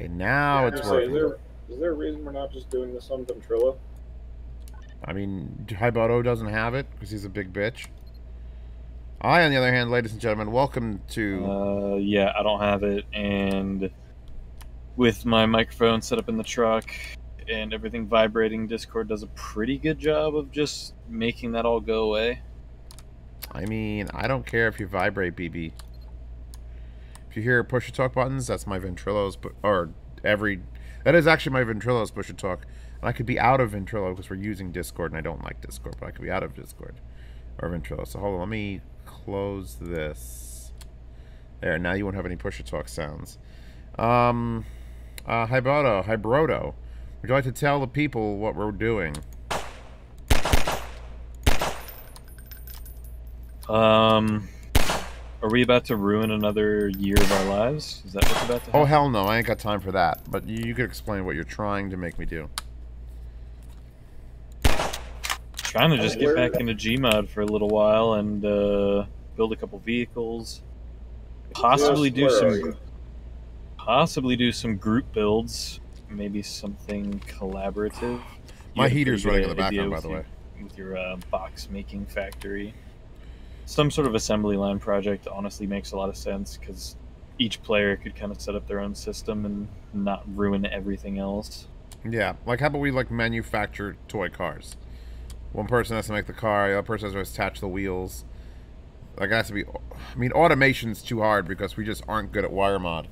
Okay, now it's working. Is there a reason we're not just doing this on Ventrilo? I mean, Hiboto doesn't have it because he's a big bitch. I, on the other hand, ladies and gentlemen, welcome to... Yeah, I don't have it, and with my microphone set up in the truck and everything vibrating, Discord does a pretty good job of just making that all go away. I mean, I don't care if you vibrate, BB. If you hear push-to-talk buttons, that's my Ventrilo's... That is actually my Ventrilo's push-to-talk. And I could be out of Ventrilo because we're using Discord, and I don't like Discord, but I could be out of Discord or Ventrilo. So hold on, let me close this. There, now you won't have any push-to-talk sounds. Hybrodo, would you like to tell the people what we're doing? Are we about to ruin another year of our lives? Is that what's about to happen? Oh, hell no, I ain't got time for that. But you could explain what you're trying to make me do. Trying to just get back into Gmod for a little while and build a couple vehicles. Possibly do some group builds. Maybe something collaborative. My heater's running in the background, by the way. With your box making factory. Some sort of assembly line project honestly makes a lot of sense because each player could kind of set up their own system and not ruin everything else. Yeah, like how about we like manufacture toy cars? One person has to make the car, the other person has to attach the wheels. Like, it has to be... I mean, automation's too hard because we just aren't good at wire mod.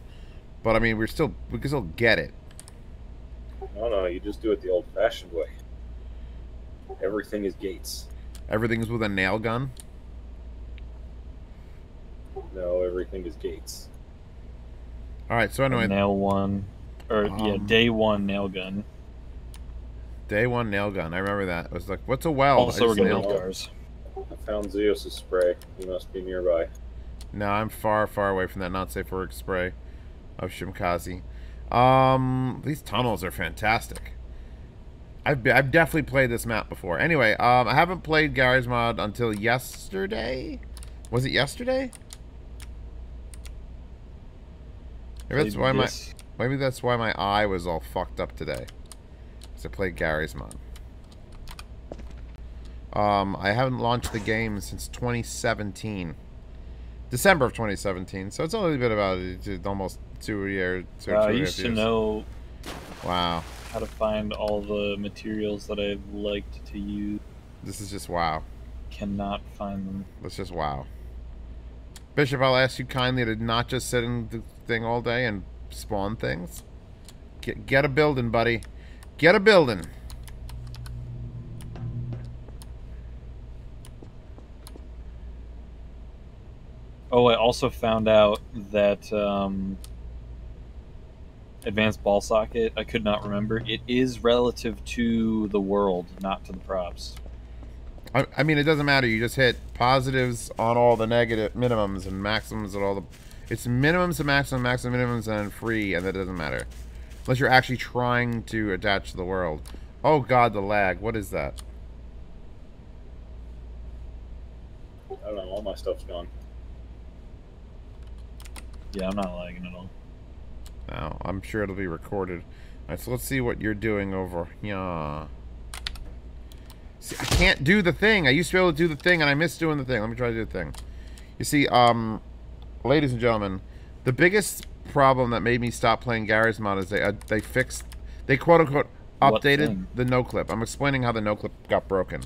But, I mean, we can still get it. No, you just do it the old-fashioned way. Everything is gates. Everything's with a nail gun? No, everything is gates. Alright, so anyway... day one nail gun. Day one nail gun, I remember that. It was like, what's a weld? Also, we're gonna build cars. I found Zeus' spray. He must be nearby. No, I'm far, far away from that not safe for work spray of Shimkazi. These tunnels are fantastic. I've definitely played this map before. Anyway, I haven't played Garry's Mod until yesterday. Was it yesterday? Maybe that's why my eye was all fucked up today. Because I played Garry's Mod. I haven't launched the game since 2017. December of 2017. So it's only been about almost 2 years. I used to know how to find all the materials that I've liked to use. This is just wow. Cannot find them. That's just wow. Bishop, I'll ask you kindly to not just sit in the thing all day and spawn things. Get a building, buddy. Get a building. Oh, I also found out that advanced ball socket, I could not remember. It is relative to the world, not to the props. I mean, it doesn't matter. You just hit positives on all the negative minimums and maximums and all the... It's minimums to maximum, maximum minimums, and free, and that doesn't matter. Unless you're actually trying to attach to the world. Oh god, the lag. What is that? I don't know. All my stuff's gone. Yeah, I'm not lagging at all. No, I'm sure it'll be recorded. Alright, so let's see what you're doing over here. See, I can't do the thing. I used to be able to do the thing, and I miss doing the thing. Let me try to do the thing. You see, ladies and gentlemen, the biggest problem that made me stop playing Garry's Mod is they quote-unquote updated the no-clip. I'm explaining how the no-clip got broken.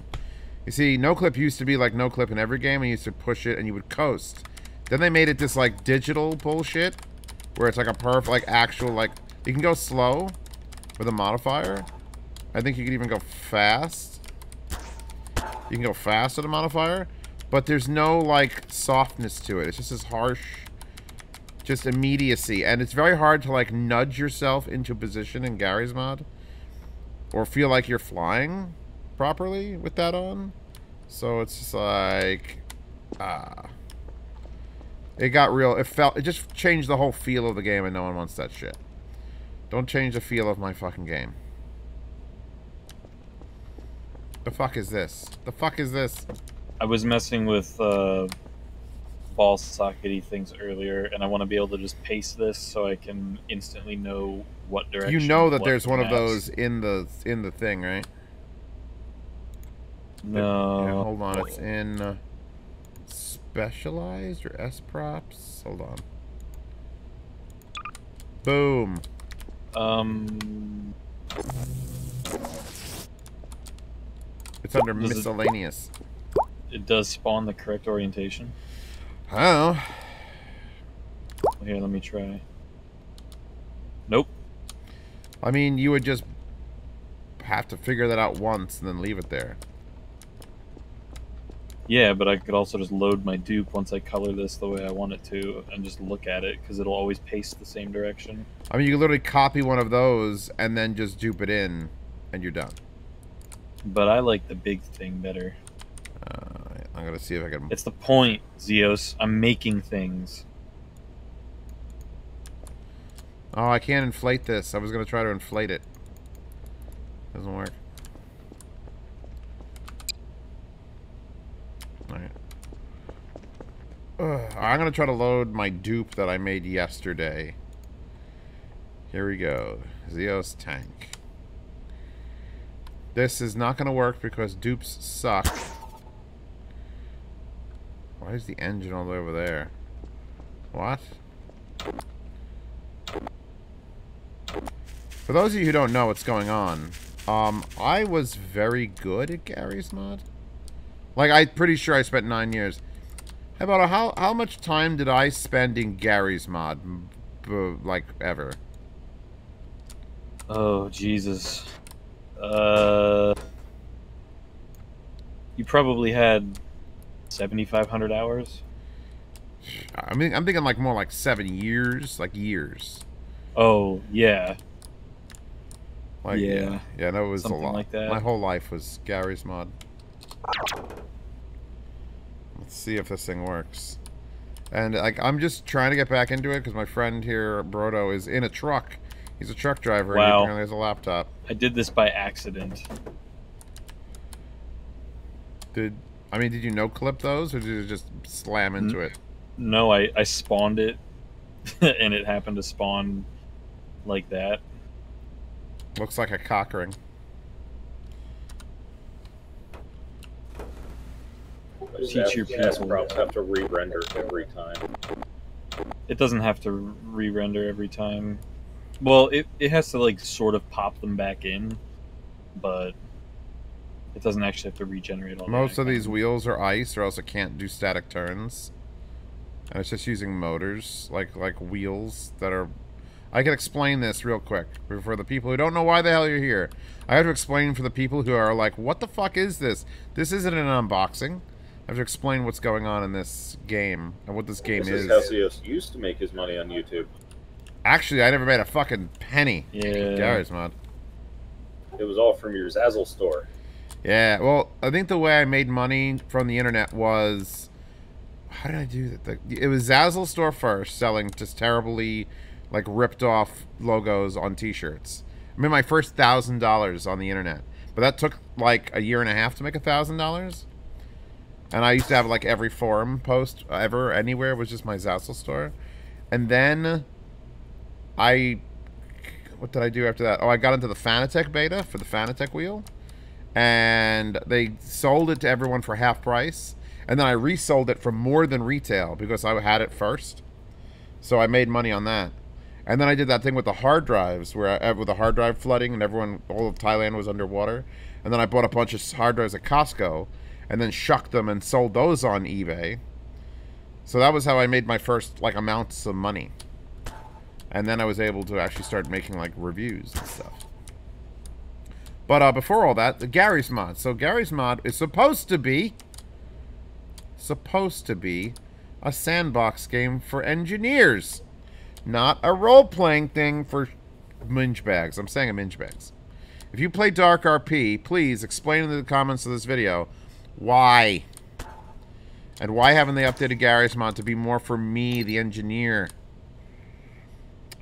You see, no-clip used to be like no-clip in every game, and you used to push it, and you would coast. Then they made it this, like, digital bullshit, where it's like a perfect, like, actual, like, you can go slow with a modifier. I think you can even go fast. You can go fast with a modifier, but there's no, like, softness to it. It's just this harsh, just immediacy, and it's very hard to, like, nudge yourself into position in Garry's Mod, or feel like you're flying properly with that on. So it's just like, it got real. It just changed the whole feel of the game, and no one wants that shit. Don't change the feel of my fucking game. The fuck is this? The fuck is this? I was messing with ball ball sockety things earlier, and I want to be able to just paste this so I can instantly know what direction. You know that there's one of those in the thing, right? No. Yeah, hold on, it's in specialized or S props. Hold on. Boom. It's under miscellaneous. It does spawn the correct orientation. Oh. Here, let me try. Nope. I mean, you would just have to figure that out once and then leave it there. Yeah, but I could also just load my dupe once I color this the way I want it to and just look at it, because it'll always paste the same direction. I mean, you can literally copy one of those and then just dupe it in, and you're done. But I like the big thing better. I'm going to see if I can... It's the point, Zeos. I'm making things. Oh, I can't inflate this. I was going to try to inflate it. Doesn't work. Alright. I'm going to try to load my dupe that I made yesterday. Here we go. Zeos tank. This is not going to work because dupes suck. Why is the engine all the way over there? What? For those of you who don't know what's going on, I was very good at Garry's Mod. Like, I'm pretty sure I spent 9 years. About how much time did I spend in Garry's Mod? Like, ever? Oh, Jesus. You probably had 7,500 hours? I mean, I'm thinking like more like 7 years. Like, years. Oh, yeah. Like, yeah, no, it was something a lot. Like that. My whole life was Garry's Mod. Let's see if this thing works. And like, I'm just trying to get back into it because my friend here, Brodo, is in a truck. He's a truck driver. Wow. And he apparently has a laptop. I did this by accident. Did you no clip those, or did you just slam into it? No, I spawned it, and it happened to spawn like that. Looks like a cock ring. Teach your people. Props have to re-render every time. It doesn't have to re-render every time. Well, it has to like sort of pop them back in, but it doesn't actually have to regenerate all. Most of these wheels are ice, or else it can't do static turns. And it's just using motors, like wheels that are... I can explain this real quick for the people who don't know why the hell you're here. I have to explain for the people who are like, what the fuck is this? This isn't an unboxing. I have to explain what's going on in this game and what this game is. This is how Zeus used to make his money on YouTube. Actually, I never made a fucking penny. Yeah. Garry's Mod. It was all from your Zazzle store. Yeah, well, I think the way I made money from the internet was... How did I do that? It was Zazzle store first, selling just terribly, like, ripped off logos on t-shirts. I made my first $1,000 on the internet. But that took, like, a year and a half to make $1,000. And I used to have, like, every forum post ever, anywhere, was just my Zazzle store. And then what did I do after that? Oh, I got into the Fanatec beta for the Fanatec wheel. And they sold it to everyone for half price. And then I resold it for more than retail because I had it first. So I made money on that. And then I did that thing with the hard drives, where with the hard drive flooding and all of Thailand was underwater. And then I bought a bunch of hard drives at Costco and then shucked them and sold those on eBay. So that was how I made my first, like, amounts of money. And then I was able to actually start making, like, reviews and stuff. But before all that, the Garry's Mod. So Garry's Mod is supposed to be a sandbox game for engineers, not a role-playing thing for minge bags. I'm saying a minge bags. If you play Dark RP, please explain in the comments of this video why. And why haven't they updated Garry's Mod to be more for me, the engineer?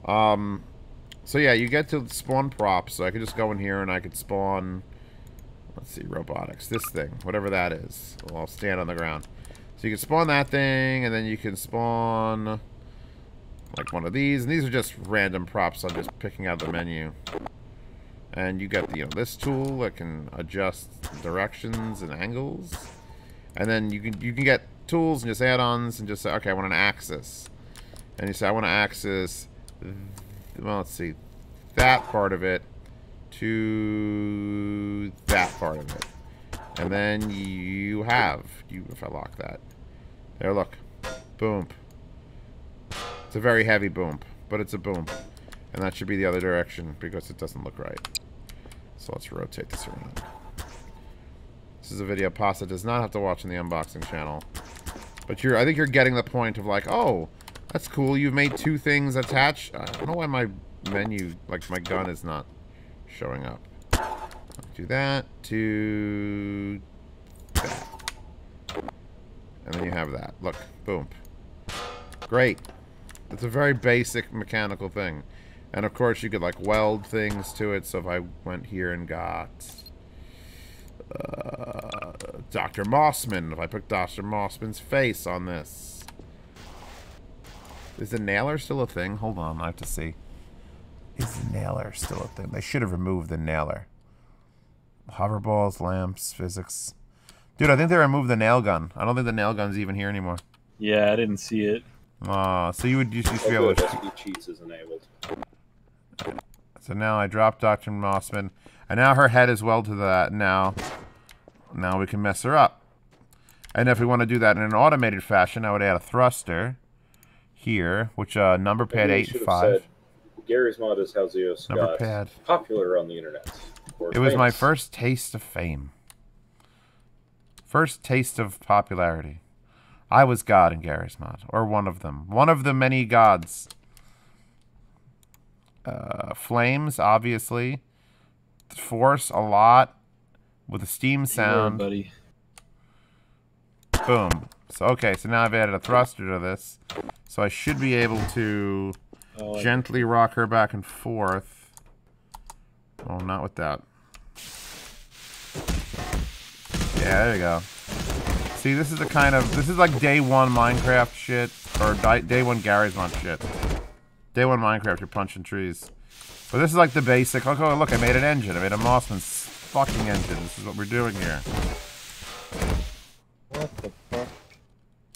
So yeah, you get to spawn props. So I could just go in here and I could spawn, let's see, robotics. This thing, whatever that is. Well, I'll stand on the ground. So you can spawn that thing, and then you can spawn like one of these. And these are just random props I'm just picking out of the menu. And you got, this tool that can adjust directions and angles. And then you can get tools and just add-ons and just say, okay, I want an axis. And you say, I want to axis, well, let's see, that part of it to that part of it. And then you have, if I lock that. There, look. Boom. It's a very heavy boom, but it's a boom. And that should be the other direction because it doesn't look right. So let's rotate this around. This is a video Pasta does not have to watch in the unboxing channel. But I think you're getting the point of like, oh, that's cool. You've made two things attached. I don't know why my menu, like my gun is not showing up. Do that to that. And then you have that. Look, boom. Great. It's a very basic mechanical thing. And of course you could like weld things to it. So if I went here and got Dr. Mossman, if I put Dr. Mossman's face on this. Is the nailer still a thing? Hold on, I have to see. Is the nailer still a thing? They should have removed the nailer. Hoverballs, lamps, physics. Dude, I think they removed the nail gun. I don't think the nail gun's even here anymore. Yeah, I didn't see it. So you used to be able to... SD cheats is enabled. So now I dropped Dr. Mossman. And now her head is welded to that. Now we can mess her up. And if we want to do that in an automated fashion, I would add a thruster here, which number pad 8 and 5. Gary's Mod is how Zeus got popular on the internet. It was my first taste of fame. First taste of popularity. I was God in Gary's Mod. Or one of them. One of the many gods. Flames, obviously. Force, a lot. With a steam sound. Buddy. Boom. So, okay, so now I've added a thruster to this. So I should be able to gently rock her back and forth. Oh, not with that. Yeah, there you go. See, this is the kind of... This is like day one Minecraft shit. Or day one Gary's Mod shit. Day one Minecraft, you're punching trees. But this is like the basic... Look, oh, look, I made an engine. I made a Mossman's fucking engine. This is what we're doing here. What the fuck?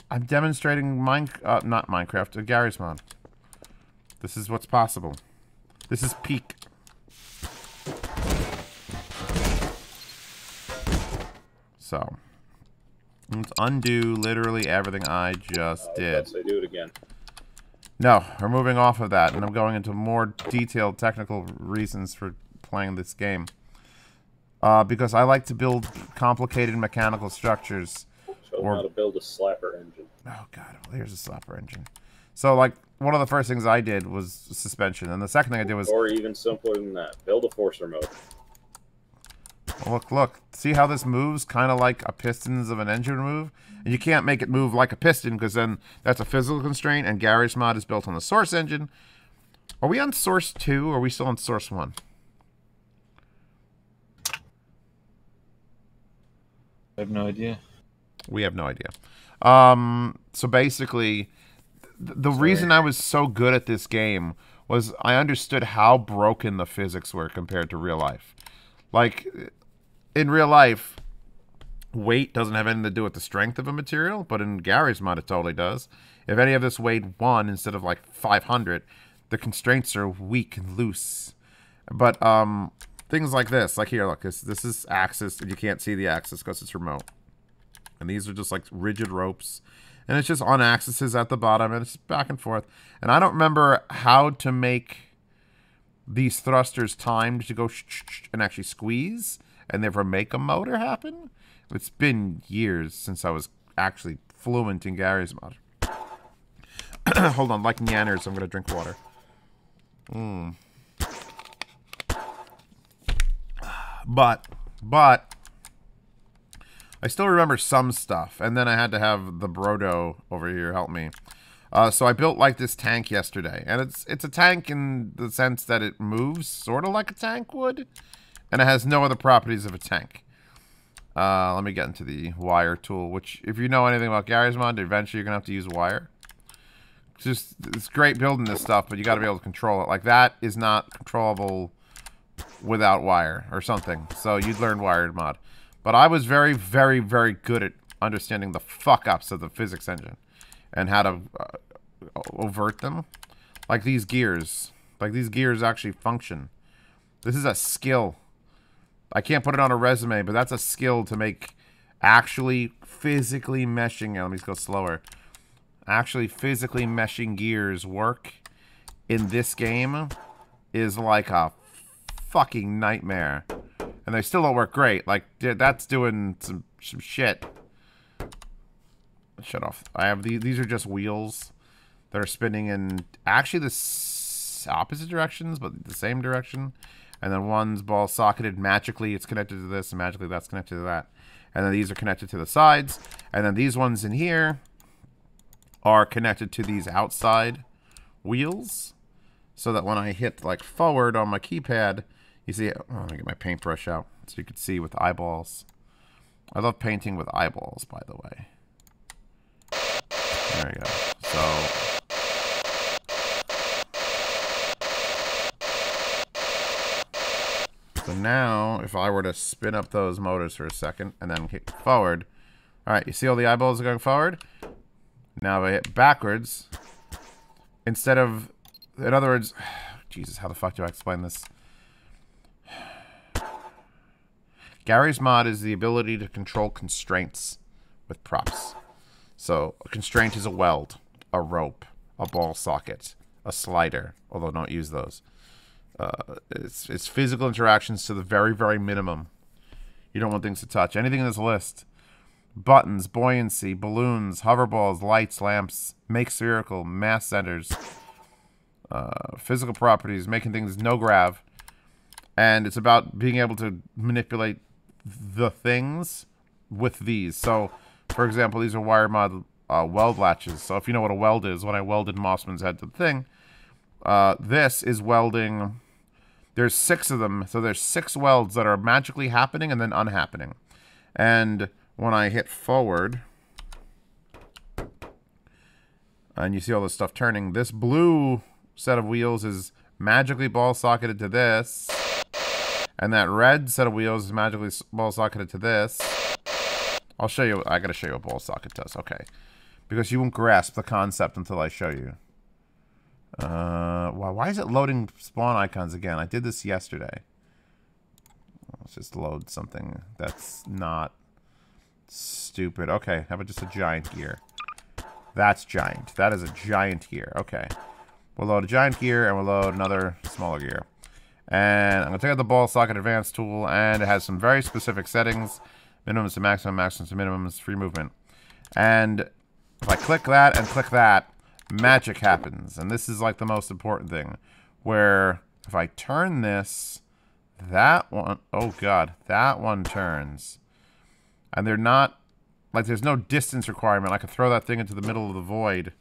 I'm demonstrating not Minecraft, Gary's Mod. This is what's possible. This is peak. So, let's undo literally everything I just did. Let's say do it again. No, we're moving off of that, and I'm going into more detailed technical reasons for playing this game. Because I like to build complicated mechanical structures. Show them how to build a slapper engine. Oh god, well, here's a slapper engine. So, like, one of the first things I did was suspension, and the second thing I did was... Or even simpler than that, build a forcer motor. Look. See how this moves? Kind of like a pistons of an engine would move? And you can't make it move like a piston, because then that's a physical constraint, and Gary's Mod is built on the source engine. Are we on source 2, or are we still on source 1? I have no idea. We have no idea. So basically, the reason I was so good at this game was I understood how broken the physics were compared to real life. Like, in real life, weight doesn't have anything to do with the strength of a material, but in Gary's Mod it totally does. If any of this weighed 1 instead of like 500, the constraints are weak and loose. But things like this, like here, look, this is axis, and you can't see the axis because it's remote. And these are just like rigid ropes. And it's just on axes at the bottom, and it's back and forth. And I don't remember how to make these thrusters timed to go and actually squeeze, and therefore make a motor happen. It's been years since I was actually fluent in Gary's Mod. Hold on, like Nyanners, I'm going to drink water. But I still remember some stuff, and then I had to have the Brodo over here help me. So I built like this tank yesterday, and it's a tank in the sense that it moves sort of like a tank would, and it has no other properties of a tank. Let me get into the wire tool, which, if you know anything about Garry's Mod, eventually you're going to have to use wire. It's great building this stuff, but you got to be able to control it. Like, that is not controllable without wire or something. So you'd learn wired mod. But I was very, very, very good at understanding the fuck-ups of the physics engine and how to overt them. Like these gears. Like, these gears actually function. This is a skill. I can't put it on a resume, but that's a skill to make actually physically meshing. Let me just go slower. Actually physically meshing gears work in this game is like a fucking nightmare. And they still don't work great. Like, that's doing some shit. Shut off. I have these are just wheels that are spinning in actually the opposite directions, but the same direction. And then one's ball socketed. Magically, it's connected to this, and magically that's connected to that. And then these are connected to the sides. And then these ones in here are connected to these outside wheels. So that when I hit, like, forward on my keypad, you see... Oh, let me get my paintbrush out so you can see with eyeballs. I love painting with eyeballs, by the way. There we go. So now, if I were to spin up those motors for a second and then hit forward, all right, you see all the eyeballs are going forward? Now if I hit backwards, instead of, in other words, Jesus, how the fuck do I explain this? Garry's Mod is the ability to control constraints with props. So a constraint is a weld, a rope, a ball socket, a slider, although don't use those. It's physical interactions to the very, very minimum. You don't want things to touch. Anything in this list. Buttons, buoyancy, balloons, hoverballs, lights, lamps, make spherical, mass centers, physical properties, making things no grav. And it's about being able to manipulate the things with these. So, for example, these are wire mod weld latches. So if you know what a weld is, when I welded Mossman's head to the thing, this is welding. There's 6 of them, so there's 6 welds that are magically happening and then unhappening. And when I hit forward, and you see all this stuff turning, this blue set of wheels is magically ball socketed to this, and that red set of wheels is magically ball socketed to this. I'll show you. I gotta show you what ball socket does. Okay, because you won't grasp the concept until I show you. Why is it loading spawn icons again? I did this yesterday. Let's just load something that's not stupid. Okay, how about just a giant gear? That's giant. That is a giant gear. Okay. We'll load a giant gear, and we'll load another smaller gear. And I'm going to take out the ball socket advanced tool, and it has some very specific settings. Minimums to maximum, maximums to minimums, free movement. And if I click that and click that, magic happens. And this is like the most important thing. Where if I turn this, that one, oh god, that one turns. And they're not, like there's no distance requirement. I could throw that thing into the middle of the void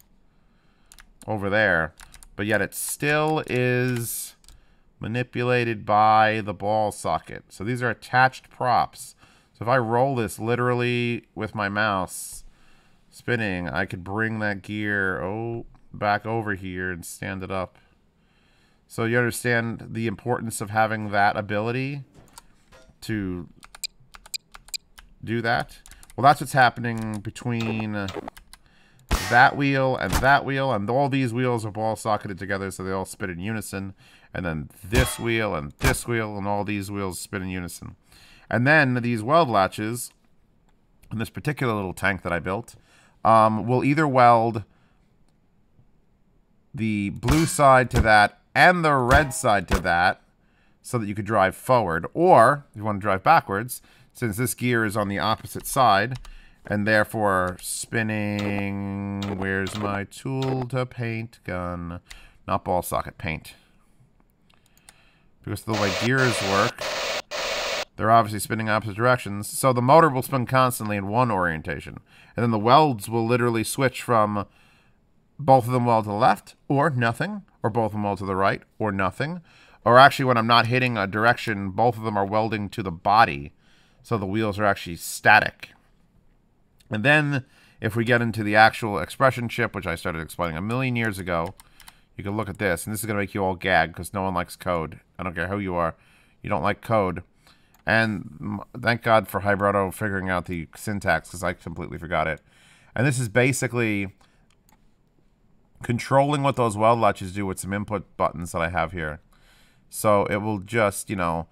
over there. But yet it still is manipulated by the ball socket. So these are attached props. So if I roll this literally with my mouse spinning, I could bring that gear back over here and stand it up. So you understand the importance of having that ability to do that? Well, that's what's happening between that wheel, and all these wheels are ball socketed together, so they all spin in unison. And then this wheel, and all these wheels spin in unison. And then these weld latches, in this particular little tank that I built, will either weld the blue side to that and the red side to that, so that you could drive forward. Or, if you want to drive backwards, since this gear is on the opposite side, and therefore spinning... Where's my tool to paint gun? Not ball socket, paint. Because of the way gears work, they're obviously spinning opposite directions. So the motor will spin constantly in one orientation. And then the welds will literally switch from both of them weld to the left, or nothing. Or both of them weld to the right, or nothing. Or actually, when I'm not hitting a direction, both of them are welding to the body. So the wheels are actually static. And then if we get into the actual expression chip, which I started explaining a million years ago, you can look at this. And this is going to make you all gag because no one likes code. I don't care who you are. You don't like code. And thank God for Hyberto figuring out the syntax because I completely forgot it. And this is basically controlling what those weld latches do with some input buttons that I have here. So it will just, you know,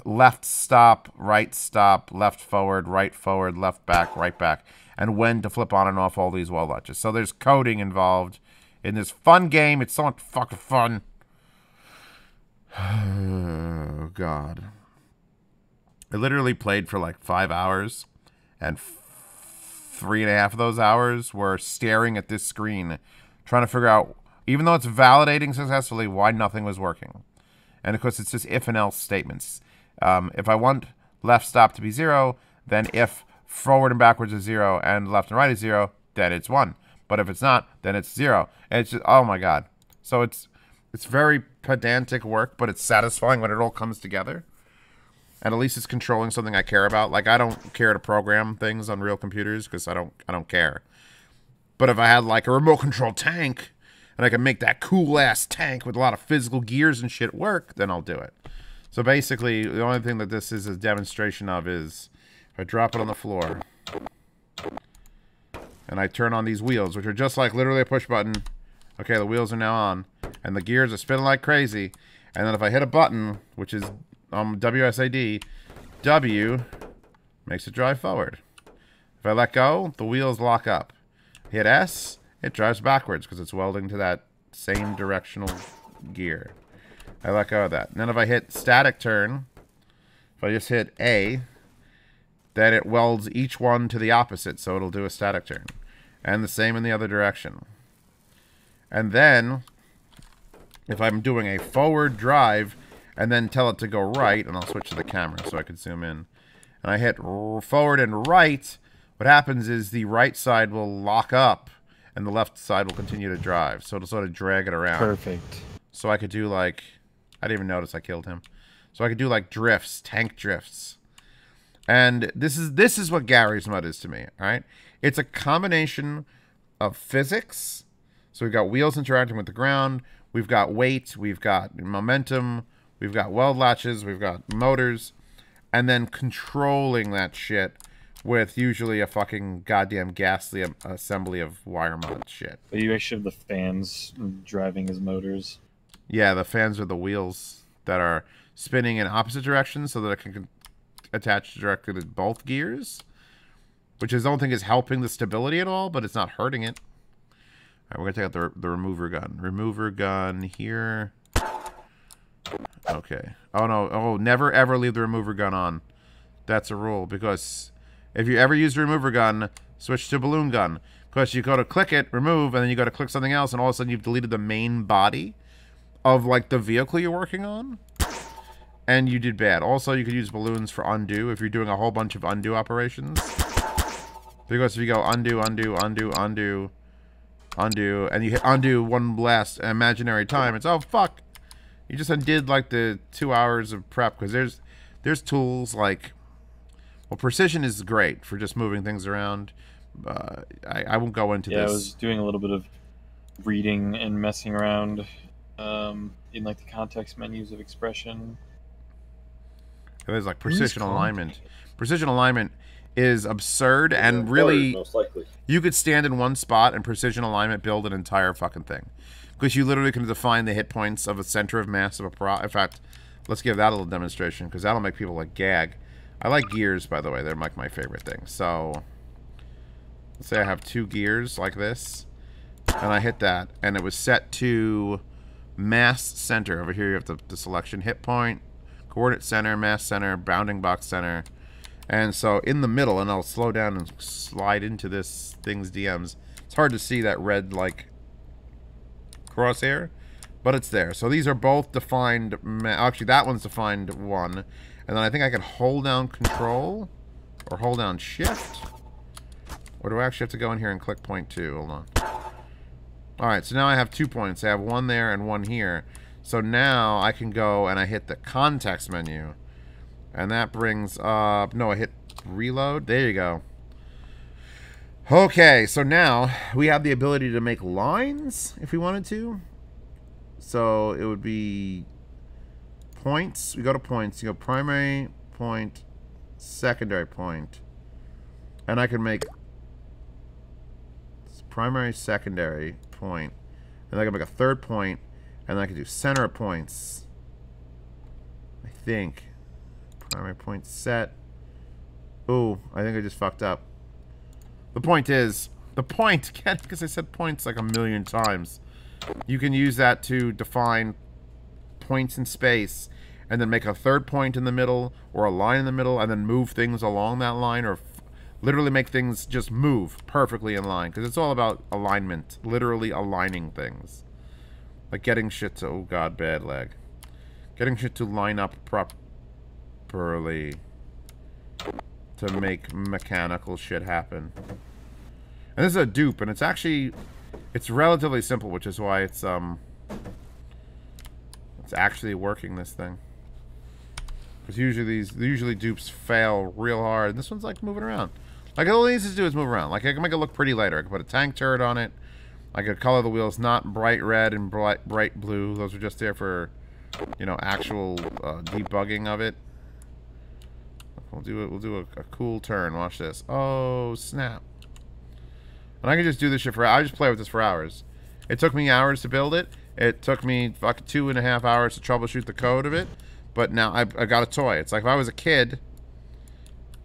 left stop, left forward, left back, right back, and when to flip on and off all these weld latches. So there's coding involved in this fun game. It's so much fucking fun. Oh, God. I literally played for like 5 hours, and 3.5 of those hours were staring at this screen, trying to figure out, even though it's validating successfully, why nothing was working. And of course, it's just if and else statements. If I want left stop to be 0, then if forward and backwards is 0 and left and right is 0, then it's 1. But if it's not, then it's 0. And it's just, oh my God. So it's very pedantic work, but it's satisfying when it all comes together. And at least it's controlling something I care about. Like, I don't care to program things on real computers because I don't care. But if I had like a remote control tank and I can make that cool ass tank with a lot of physical gears and shit work, then I'll do it. So basically, the only thing that this is a demonstration of is if I drop it on the floor and I turn on these wheels, which are just like literally a push button. Okay, the wheels are now on and the gears are spinning like crazy. And then if I hit a button, which is WSAD, W makes it drive forward. If I let go, the wheels lock up. Hit S, it drives backwards because it's welding to that same directional gear. I let go of that. And then if I hit static turn, if I just hit A, then it welds each one to the opposite, so it'll do a static turn. And the same in the other direction. And then, if I'm doing a forward drive, and then tell it to go right, and I'll switch to the camera so I can zoom in. And I hit forward and right, what happens is the right side will lock up, and the left side will continue to drive. So it'll sort of drag it around. Perfect. So I could do like, I didn't even notice I killed him. So I could do like drifts, tank drifts. And this is what Gary's Mod is to me, all right? It's a combination of physics. So we've got wheels interacting with the ground. We've got weight. We've got momentum. We've got weld latches, we've got motors, and then controlling that shit with usually a fucking goddamn ghastly assembly of wire mod shit. But you actually have the fans driving as motors. Yeah, the fans are the wheels that are spinning in opposite directions so that it can attach directly to both gears, which I don't think is helping the stability at all, but it's not hurting it. All right, we're going to take out the remover gun. Remover gun here. Okay. Oh, no. Oh, never, ever leave the remover gun on. That's a rule, because if you ever use the remover gun, switch to balloon gun. Because you go to click it, remove, and then you go to click something else, and all of a sudden you've deleted the main body of, like, the vehicle you're working on. And you did bad. Also, you could use balloons for undo if you're doing a whole bunch of undo operations. Because if you go undo, undo, undo, undo, undo, and you hit undo one last imaginary time, it's, oh, fuck. You just undid like the 2 hours of prep, because there's tools like, well, precision is great for just moving things around. I won't go into this. Yeah, I was doing a little bit of reading and messing around in like the context menus of expression. There's like precision alignment. Precision alignment is absurd and really, most likely, you could stand in one spot and precision alignment build an entire fucking thing. Because you literally can define the hit points of a center of mass of a in fact, let's give that a little demonstration, because that'll make people like gag. I like gears, by the way. They're like my favorite thing. So, let's say I have 2 gears like this, and I hit that, and it was set to mass center. Over here you have the selection hit point, coordinate center, mass center, bounding box center. And so in the middle, and I'll slow down and slide into this thing's DMs. It's hard to see that red, like, crosshair, but it's there. So these are both defined. Actually, that one's defined 1, and then I think I can hold down Control or hold down Shift, or do I actually have to go in here and click point 2? Hold on. All right, so now I have 2 points. I have 1 there and 1 here. So now I can go and I hit the context menu, And that brings up... No, I hit reload. There you go. Okay, so now we have the ability to make lines if we wanted to. So it would be points. We go to points. You go primary point, secondary point. And I can make primary, secondary point. And I can make a third point. And then I can do center of points. I think. Primary point set. Ooh, I think I just fucked up. The point is, because I said points like a million times. You can use that to define points in space and then make a third point in the middle or a line in the middle and then move things along that line or literally make things just move perfectly in line because it's all about alignment, literally aligning things. Like getting shit to, oh god, bad leg. Getting shit to line up properly to make mechanical shit happen. And this is a dupe, and it's actually, it's relatively simple, which is why it's actually working, this thing. Because usually dupes fail real hard, and this one's like moving around. Like all it needs to do is move around. Like I can make it look pretty later. I can put a tank turret on it. I could color the wheels not bright red and bright blue. Those are just there for, you know, actual debugging of it. We'll do a cool turn. Watch this. Oh, snap. And I can just do this shit for... I just play with this for hours. It took me hours to build it. It took me fucking 2.5 hours to troubleshoot the code of it. But now I got a toy. It's like if I was a kid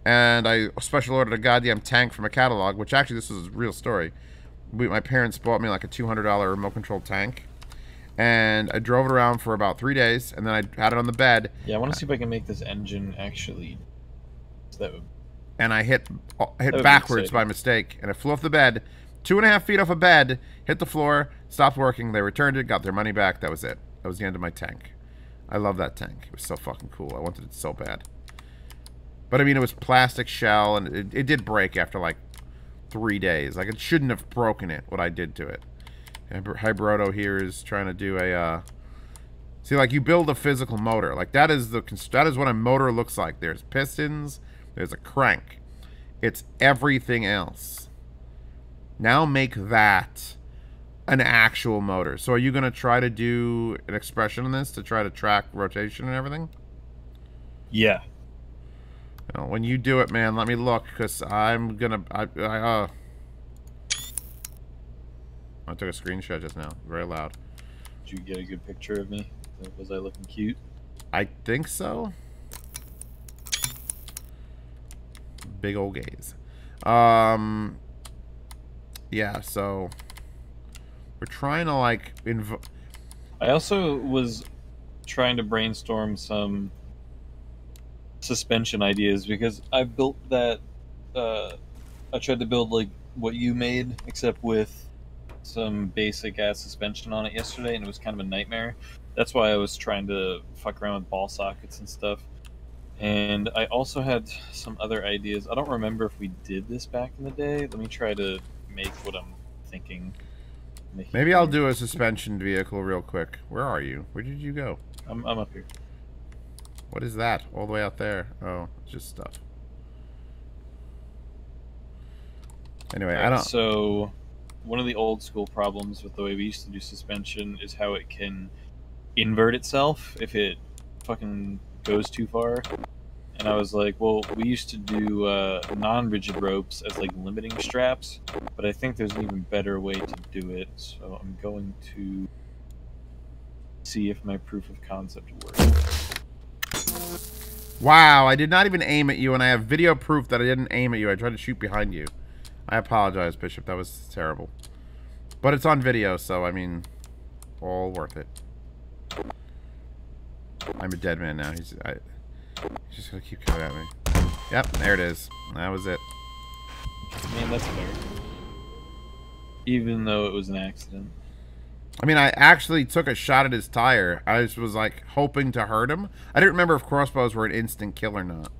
and I special ordered a goddamn tank from a catalog, which actually this is a real story. My parents bought me like a $200 remote control tank. And I drove it around for about 3 days. And then I had it on the bed. Yeah, I want to see if I can make this engine actually... That would, and I hit backwards by mistake, and it flew off the bed, 2.5 feet off a bed, hit the floor, stopped working. They returned it, got their money back. That was it. That was the end of my tank. I love that tank. It was so fucking cool. I wanted it so bad. But I mean, it was plastic shell, and it did break after like 3 days. Like it shouldn't have broken it. What I did to it. And Hybrodo here is trying to do a. See, like you build a physical motor. Like that is what a motor looks like. There's pistons. There's a crank. It's everything else. Now make that an actual motor. So are you going to try to do an expression in this to try to track rotation and everything? Yeah. You know, when you do it, man, let me look, because I'm going to... I took a screenshot just now. Very loud. Did you get a good picture of me? Was I looking cute? I think so. Big old gaze. Yeah, so we're trying to like I also was trying to brainstorm some suspension ideas because I built that I tried to build like what you made except with some basic ass suspension on it yesterday, and it was kind of a nightmare. That's why I was trying to fuck around with ball sockets and stuff. And I also had some other ideas. I don't remember if we did this back in the day. Let me try to make what I'm thinking. Maybe I'll do a suspension vehicle real quick. Where are you? Where did you go? I'm up here. What is that? All the way out there. Oh, it's just stuff. Anyway, Right, I don't... So, one of the old school problems with the way we used to do suspension is how it can invert itself if it fucking goes too far. And I was like, well, we used to do non-rigid ropes as like limiting straps, but I think there's an even better way to do it. So I'm going to see if my proof of concept works. Wow, I did not even aim at you, and I have video proof that I didn't aim at you. I tried to shoot behind you. I apologize, Bishop. That was terrible. But it's on video, so, I mean, all worth it. I'm a dead man now. He's just gonna keep coming at me. Yep, there it is. That was it. I mean, that's fair. Even though it was an accident. I mean, I actually took a shot at his tire. I just was, like, hoping to hurt him. I didn't remember if crossbows were an instant kill or not.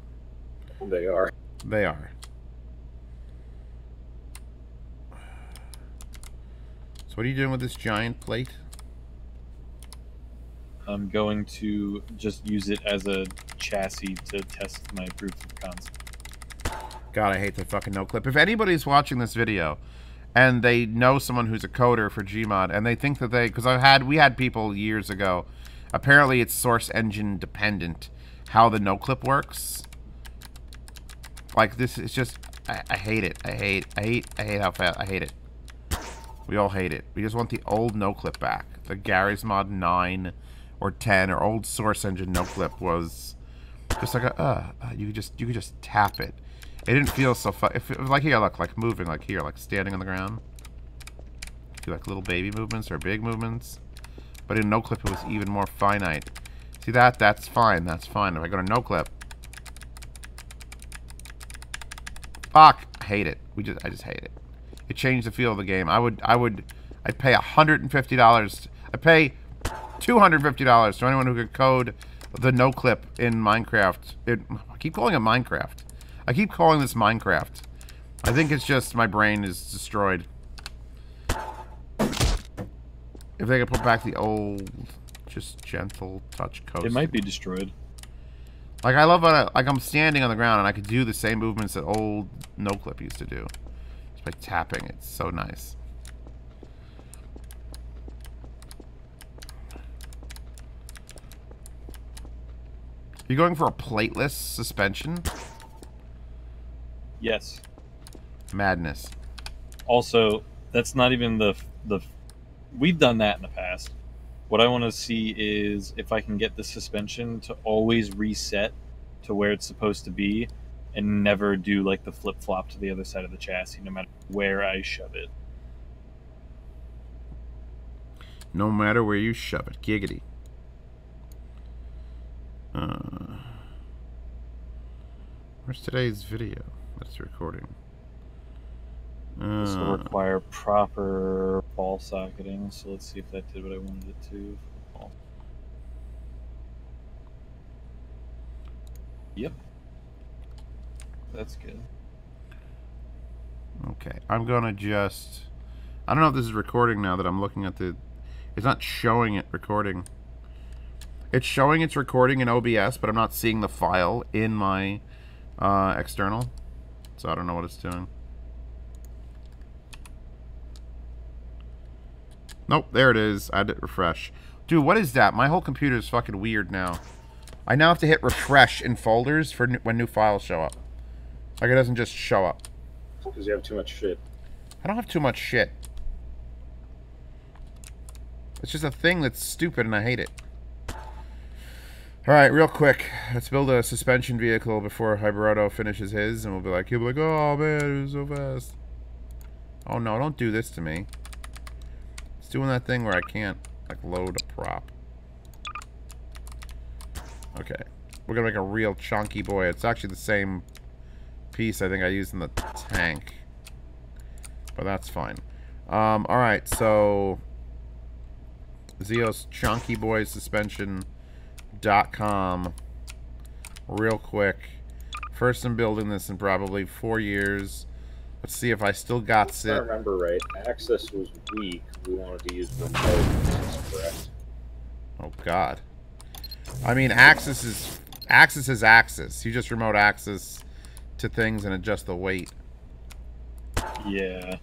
They are. They are. So what are you doing with this giant plate? I'm going to just use it as a chassis to test my proof of concept. God, I hate the fucking no-clip. If anybody's watching this video and they know someone who's a coder for Gmod and they think that they... Because we had people years ago. Apparently it's source engine dependent how the no-clip works. Like, this is just... I hate it. I hate how fast... I hate it. We all hate it. We just want the old no-clip back. The Garry's Mod 9 or 10 or old source engine no-clip was just like a... you could just tap it. It didn't feel so fun. If it was like here, look, like moving, like here, like standing on the ground. Do like little baby movements or big movements. But in no clip, it was even more finite. See that? That's fine. That's fine. If I go to no clip, fuck, I hate it. I just hate it. It changed the feel of the game. I'd pay $150. I'd pay $250 to anyone who could code the no clip in Minecraft. I keep calling it Minecraft. I keep calling this Minecraft. I think it's just my brain is destroyed. If they could put back the old, just gentle touch coast. It might be destroyed. Like I love when I'm standing on the ground and I could do the same movements that old no-clip used to do. Just by tapping. It's so nice. You going for a plateless suspension? Yes. Madness. Also, that's not even the we've done that in the past. What I want to see is if I can get the suspension to always reset to where it's supposed to be and never do like the flip-flop to the other side of the chassis no matter where I shove it. No matter where you shove it. Giggity. Where's today's video that's recording? This will require proper ball socketing, so let's see if that did what I wanted it to. Yep. That's good. Okay, I'm gonna just... I don't know if this is recording now that I'm looking at the... It's not showing it recording. It's showing it's recording in OBS, but I'm not seeing the file in my external. So I don't know what it's doing. Nope, there it is. I did refresh. Dude, what is that? My whole computer is fucking weird now. I now have to hit refresh in folders for when new files show up. Like, it doesn't just show up. Because you have too much shit. I don't have too much shit. It's just a thing that's stupid and I hate it. Alright, real quick. Let's build a suspension vehicle before Hyberto finishes his, and we'll be like, he'll be like, oh man, it was so fast. Oh no, don't do this to me. It's doing that thing where I can't, like, load a prop. Okay. We're gonna make a real chunky boy. It's actually the same piece I think I used in the tank. But that's fine. Alright, so... Zeos Chunky Boy Suspension.com. Real quick. First I'm building this in probably 4 years. Let's see if I still got it. If I remember right, Access was weak. We wanted to use remote, correct? Oh god. I mean, Access is Access. You just remote access to things and adjust the weight. Yeah.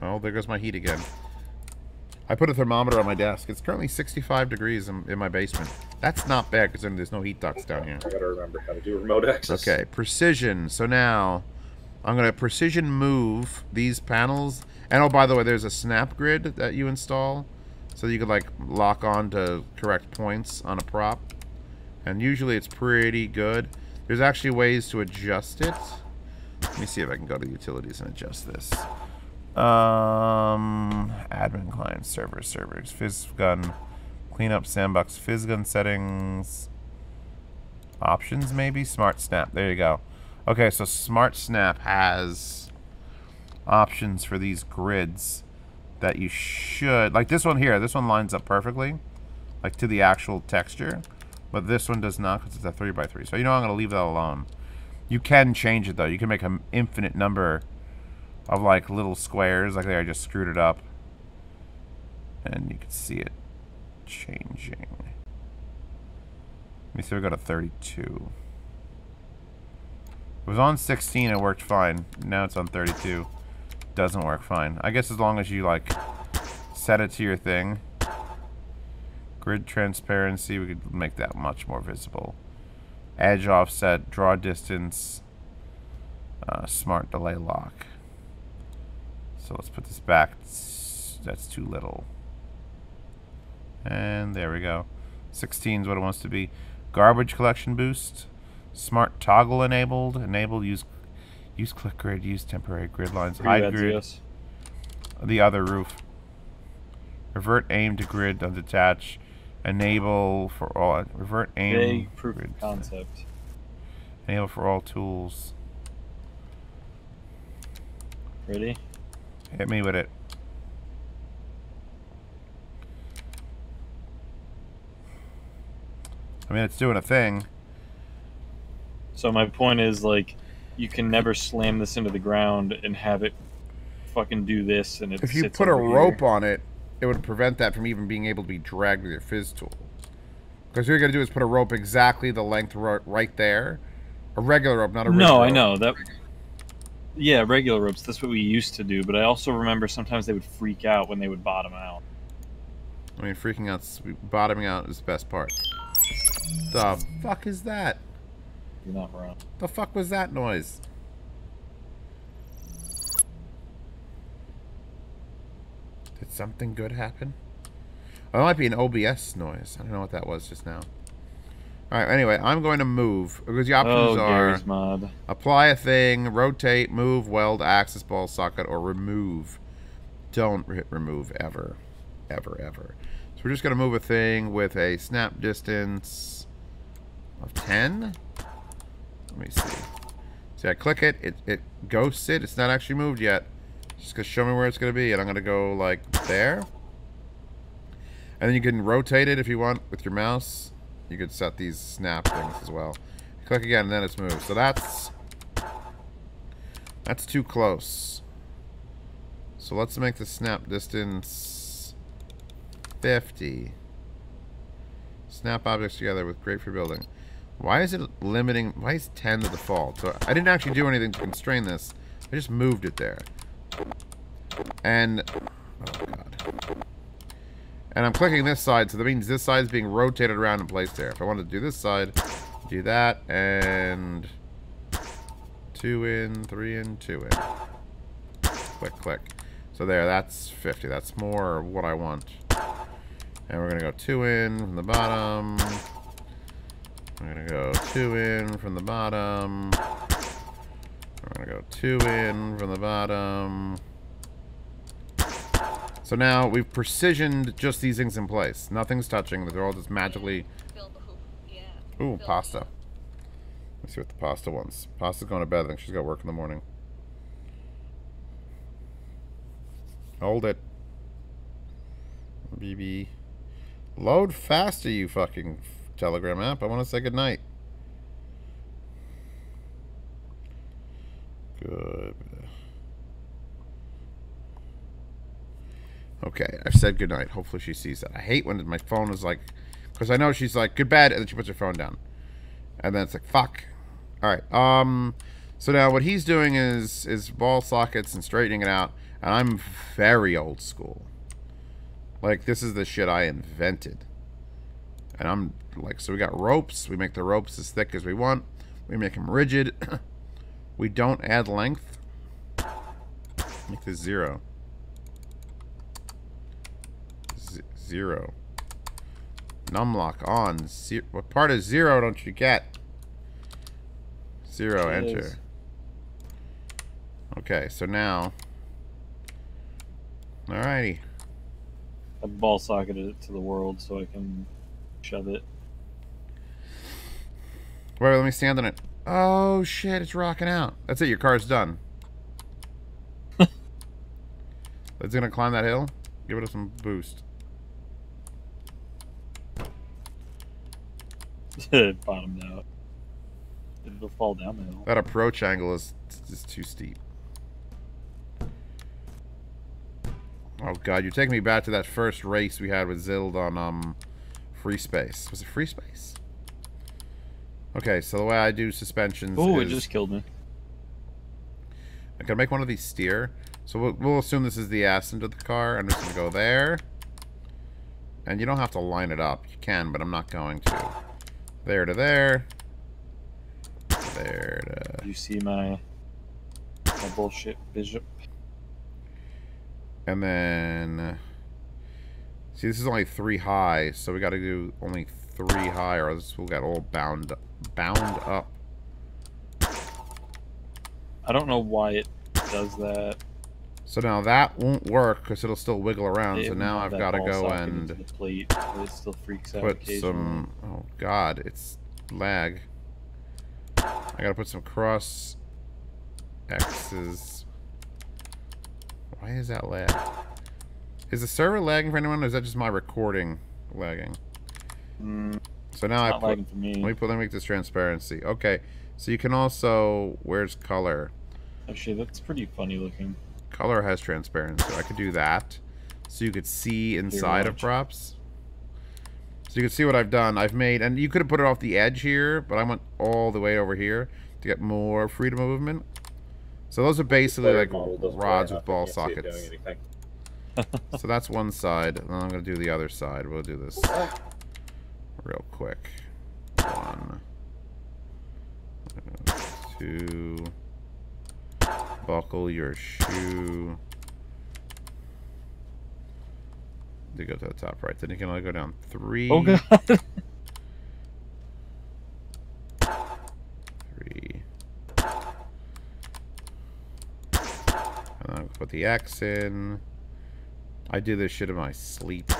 Oh, there goes my heat again. I put a thermometer on my desk. It's currently 65 degrees in my basement. That's not bad because there's no heat ducts down here. I gotta remember how to do remote access. Okay, precision. So now I'm going to precision move these panels. And oh, by the way, there's a snap grid that you install. So you could like lock on to correct points on a prop. And usually it's pretty good. There's actually ways to adjust it. Let me see if I can go to utilities and adjust this. Admin client servers, FizzGun, cleanup sandbox, FizzGun settings, options maybe, Smart Snap. There you go. Okay, so Smart Snap has options for these grids that you should, like this one here. This one lines up perfectly, like to the actual texture, but this one does not because it's a 3x3. So you know I'm gonna leave that alone. You can change it though. You can make an infinite number of like little squares. Like there, I just screwed it up, and you can see it. changing. Let me see, we got a 32. It was on 16, it worked fine. Now it's on 32. Doesn't work fine. I guess as long as you, like, set it to your thing. Grid transparency, we could make that much more visible. Edge offset, draw distance, smart delay lock. So let's put this back. That's too little. And there we go. 16 is what it wants to be. Garbage collection boost. Smart toggle enabled. Enabled use click grid, use temporary grid lines. Hide grid. Yes. The other roof. Revert aim to grid undetach. Enable for all. Revert aim. Vague proof grid. of concept. Enable for all tools. Ready? Hit me with it. I mean, it's doing a thing. So my point is, like, you can never slam this into the ground and have it fucking do this, and it If you sits put a over rope here. on it, it would prevent that from even being able to be dragged with your fizz tool. Because what you're going to do is put a rope exactly the length right there. A regular rope, not a No, rope. I know that. Yeah, regular ropes. That's what we used to do. But I also remember sometimes they would freak out when they would bottom out. I mean, freaking out, bottoming out is the best part. The fuck is that? You're not wrong. The fuck was that noise? Did something good happen? Oh, it might be an OBS noise. I don't know what that was just now. Alright, anyway, I'm going to move. Because the options are Gary's mod. apply a thing, rotate, move, weld, access ball, socket, or remove. Don't hit remove ever. Ever, ever. So we're just going to move a thing with a snap distance of 10. Let me see. See, I click it, it ghosts it. It's not actually moved yet. It's just going to show me where it's going to be. And I'm going to go like there. And then you can rotate it if you want with your mouse. You could set these snap things as well. Click again and then it's moved. So that's too close. So let's make the snap distance 50. Snap objects together with great for building. Why is it limiting? Why is 10 the default? So I didn't actually do anything to constrain this. I just moved it there. And oh god. And I'm clicking this side, so that means this side is being rotated around and placed there. If I wanted to do this side, do that, and 2 in, 3 in, 2 in. Click, click. So there, that's 50. That's more what I want. And we're going to go 2 in from the bottom. We're going to go 2 in from the bottom. We're going to go 2 in from the bottom. So now we've precisioned just these things in place. Nothing's touching. They're all just magically... Ooh, pasta. Let's see what the pasta wants. Pasta's going to bed. I think she's got work in the morning. Hold it. BB. Load faster, you fucking Telegram app. I want to say goodnight. Good. Okay, I've said goodnight. Hopefully she sees that. I hate when my phone is like... Because I know she's like, good bed, and then she puts her phone down. And then it's like, fuck. Alright, so now what he's doing is ball sockets and straightening it out. And I'm very old school. Like, this is the shit I invented. And I'm like, so we got ropes. We make the ropes as thick as we want. We make them rigid. We don't add length. Make this 0. 0. Numlock on. What part of 0 don't you get? 0, enter. Okay, so now... Alrighty. I ball socketed it to the world so I can shove it. Wait, let me stand on it. Oh, shit, it's rocking out. That's it, your car's done. It's gonna climb that hill. Give it some boost. It bottomed out. It'll fall down the hill. That approach angle is too steep. Oh god, you're taking me back to that first race we had with Zild on Free Space. Was it Free Space? Okay, so the way I do suspensions Oh, is... it just killed me. I'm gonna make one of these steer. So we'll assume this is the ass into the car. I'm just gonna go there. And you don't have to line it up. You can, but I'm not going to. There to there. There to... You see my bullshit bishop? And then... See, this is only 3 high, so we gotta do only 3 high, or else we'll get all bound up. I don't know why it does that. So now that won't work, because it'll still wiggle around, It so now I've that got to ball go socket and... into the plate, but it still freaks out put occasionally. some... Oh god, it's lag. I gotta put some cross X's. Why is that lag? Is the server lagging for anyone, or is that just my recording lagging? So now I Not put... lagging for me. Let me make this transparency. Okay, so you can also... Where's color? Actually, that's pretty funny looking. Color has transparency. So I could do that. So you could see inside of props. So you can see what I've done. I've made... And you could have put it off the edge here, but I went all the way over here to get more freedom of movement. So those are basically like rods with ball sockets. So that's one side. And then I'm going to do the other side. We'll do this real quick. 1, 2... Buckle your shoe. To go to the top right. Then you can only go down 3. Oh god. 3. And then put the X in. I do this shit in my sleep.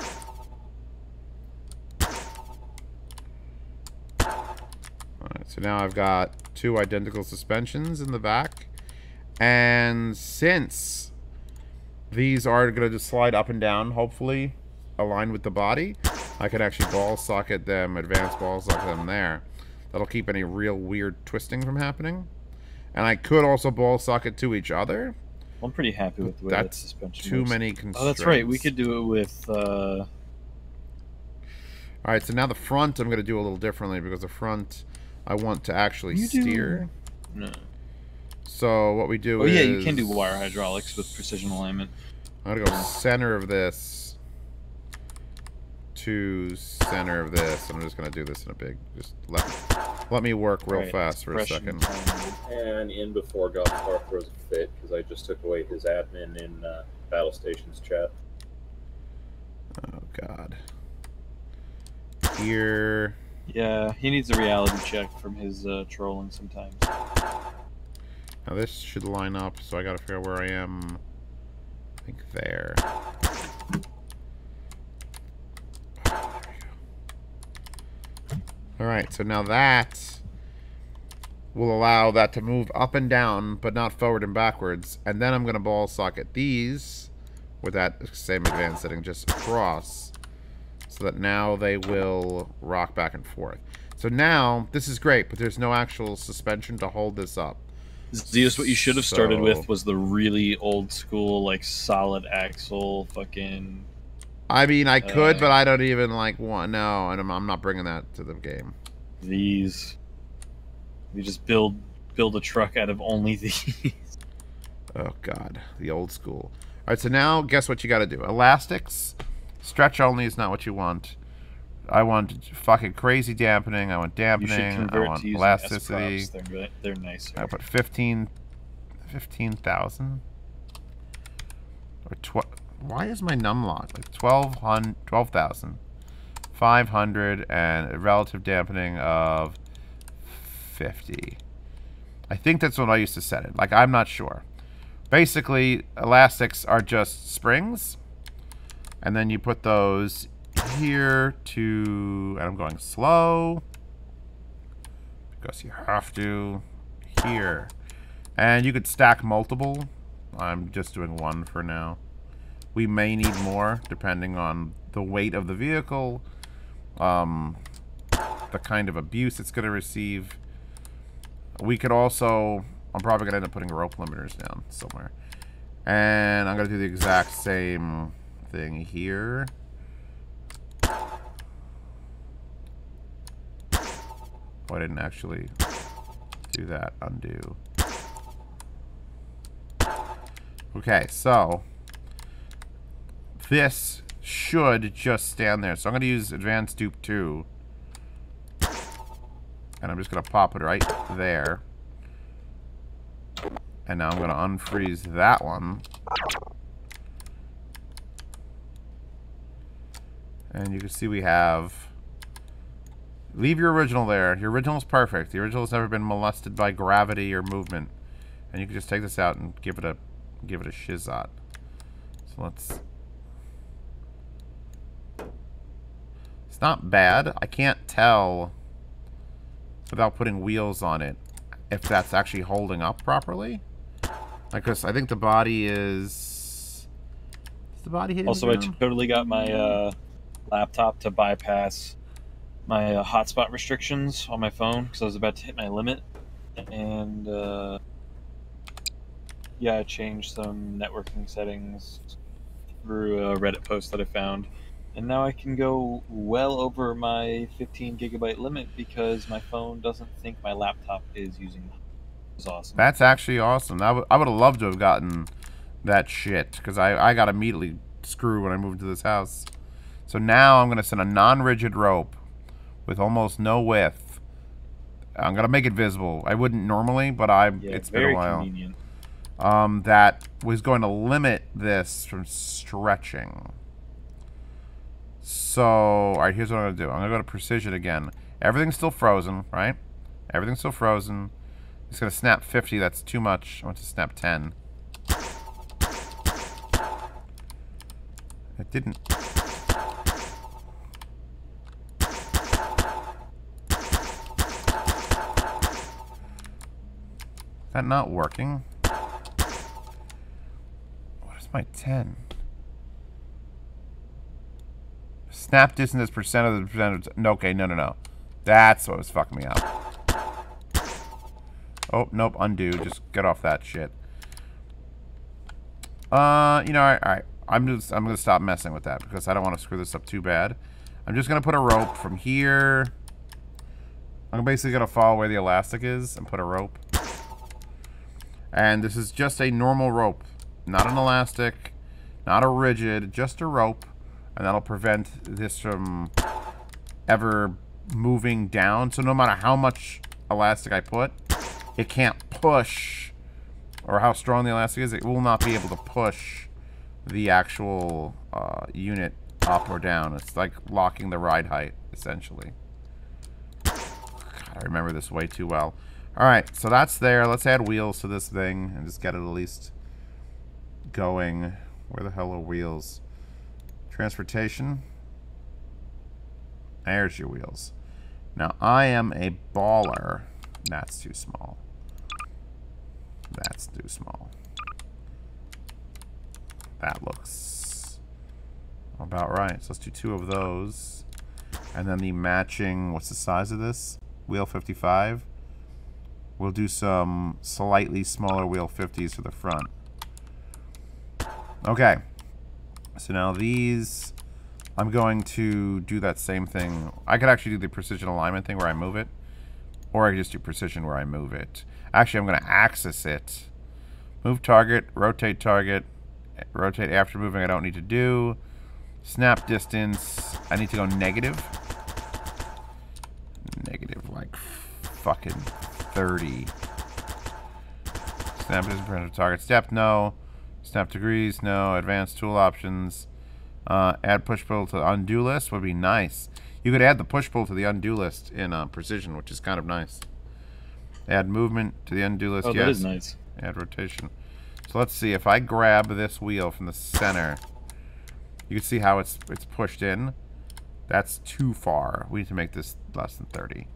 Alright, so now I've got 2 identical suspensions in the back. And since these are going to just slide up and down, hopefully aligned with the body, I can actually ball socket them, advanced ball socket them there. That'll keep any real weird twisting from happening. And I could also ball socket to each other. I'm pretty happy with the way that suspension too works. many constraints. Oh, that's right. We could do it with... Alright, so now the front I'm going to do a little differently, because the front I want to actually steer. No. So what we do is... Oh yeah, you can do wire hydraulics with precision alignment. I'm going to go center of this to center of this. I'm just going to do this in a big... Just let me work real fast for a second. And in before Gothar throws a fit, because I just took away his admin in Battle Stations chat. Oh god. Here... Yeah, he needs a reality check from his trolling sometimes. Now this should line up, so I gotta figure out where I am. I think there. Alright, so now that will allow that to move up and down, but not forward and backwards. And then I'm gonna ball socket these with that same advanced setting just across, so that now they will rock back and forth. So now, this is great, but there's no actual suspension to hold this up. Zeus, what you should have started with was the really old school, like, solid axle fucking... I mean, I could, but I don't even, like, want... No, and I'm not bringing that to the game. These... We just build a truck out of only these. Oh, God. The old school. Alright, so now, guess what you gotta do. Elastics. Stretch only is not what you want. I want fucking crazy dampening. I want dampening. I want elasticity. They're nice. I put 15,000. Or why is my num lock like 12,000? 500 and a relative dampening of 50. I think that's what I used to set it. Like, I'm not sure. Basically, elastics are just springs, and then you put those here to, and I'm going slow because you have to, here, and you could stack multiple. I'm just doing 1 for now. We may need more depending on the weight of the vehicle, the kind of abuse it's going to receive. We could also, I'm probably going to end up putting rope limiters down somewhere. And I'm going to do the exact same thing here. Oh, I didn't actually do that. Undo. Okay, so this should just stand there. So I'm going to use Advanced Dupe 2. And I'm just going to pop it right there. And now I'm going to unfreeze that one. And you can see we have... Leave your original there. Your original is perfect. The original has never been molested by gravity or movement. And you can just take this out and give it a shizot. So let's... It's not bad. I can't tell without putting wheels on it if that's actually holding up properly. Like, cause I think the body is the body hitting Also, the I ground? totally got my laptop to bypass my hotspot restrictions on my phone because I was about to hit my limit. And yeah, I changed some networking settings through a Reddit post that I found. And now I can go well over my 15 gigabyte limit because my phone doesn't think my laptop is using it. It's awesome. That's actually awesome. I would have loved to have gotten that shit because I got immediately screwed when I moved to this house. So now I'm going to send a non-rigid rope with almost no width. I'm going to make it visible. I wouldn't normally, but it's been a while. Convenient. That was going to limit this from stretching. So, alright, here's what I'm going to do. I'm going to go to precision again. Everything's still frozen, right? Everything's still frozen. It's going to snap 50. That's too much. I want to snap 10. It didn't. Is that not working? What is my 10? Snap distance is percent of the percentage. No, okay, no. That's what was fucking me up. Oh, nope, undo. Just get off that shit. You know, alright. I'm gonna stop messing with that because I don't want to screw this up too bad. I'm just gonna put a rope from here. I'm basically gonna follow where the elastic is and put a rope. And this is just a normal rope. Not an elastic, not a rigid, just a rope. And that'll prevent this from ever moving down. So no matter how much elastic I put, it can't push, or how strong the elastic is, it will not be able to push the actual unit up or down. It's like locking the ride height, essentially. God, I remember this way too well. Alright, so that's there. Let's add wheels to this thing and just get it at least going. Where the hell are wheels? Transportation. There's your wheels. Now, I am a baller. That's too small. That's too small. That looks about right. So let's do 2 of those. And then the matching, what's the size of this? Wheel 55. We'll do some slightly smaller wheel 50s for the front. Okay. So now these, I'm going to do that same thing. I could actually do the precision alignment thing where I move it. Or I could just do precision where I move it. Actually, I'm going to axis it. Move target, rotate after moving, I don't need to do. Snap distance, I need to go negative. Negative, like fucking 30. Snap distance, print target step, no. Snap degrees, no. Advanced tool options. Add push-pull to the undo list would be nice. You could add the push-pull to the undo list in precision, which is kind of nice. Add movement to the undo list, Oh, yes. that is nice. Add rotation. So let's see. If I grab this wheel from the center, you can see how it's pushed in. That's too far. We need to make this less than 30.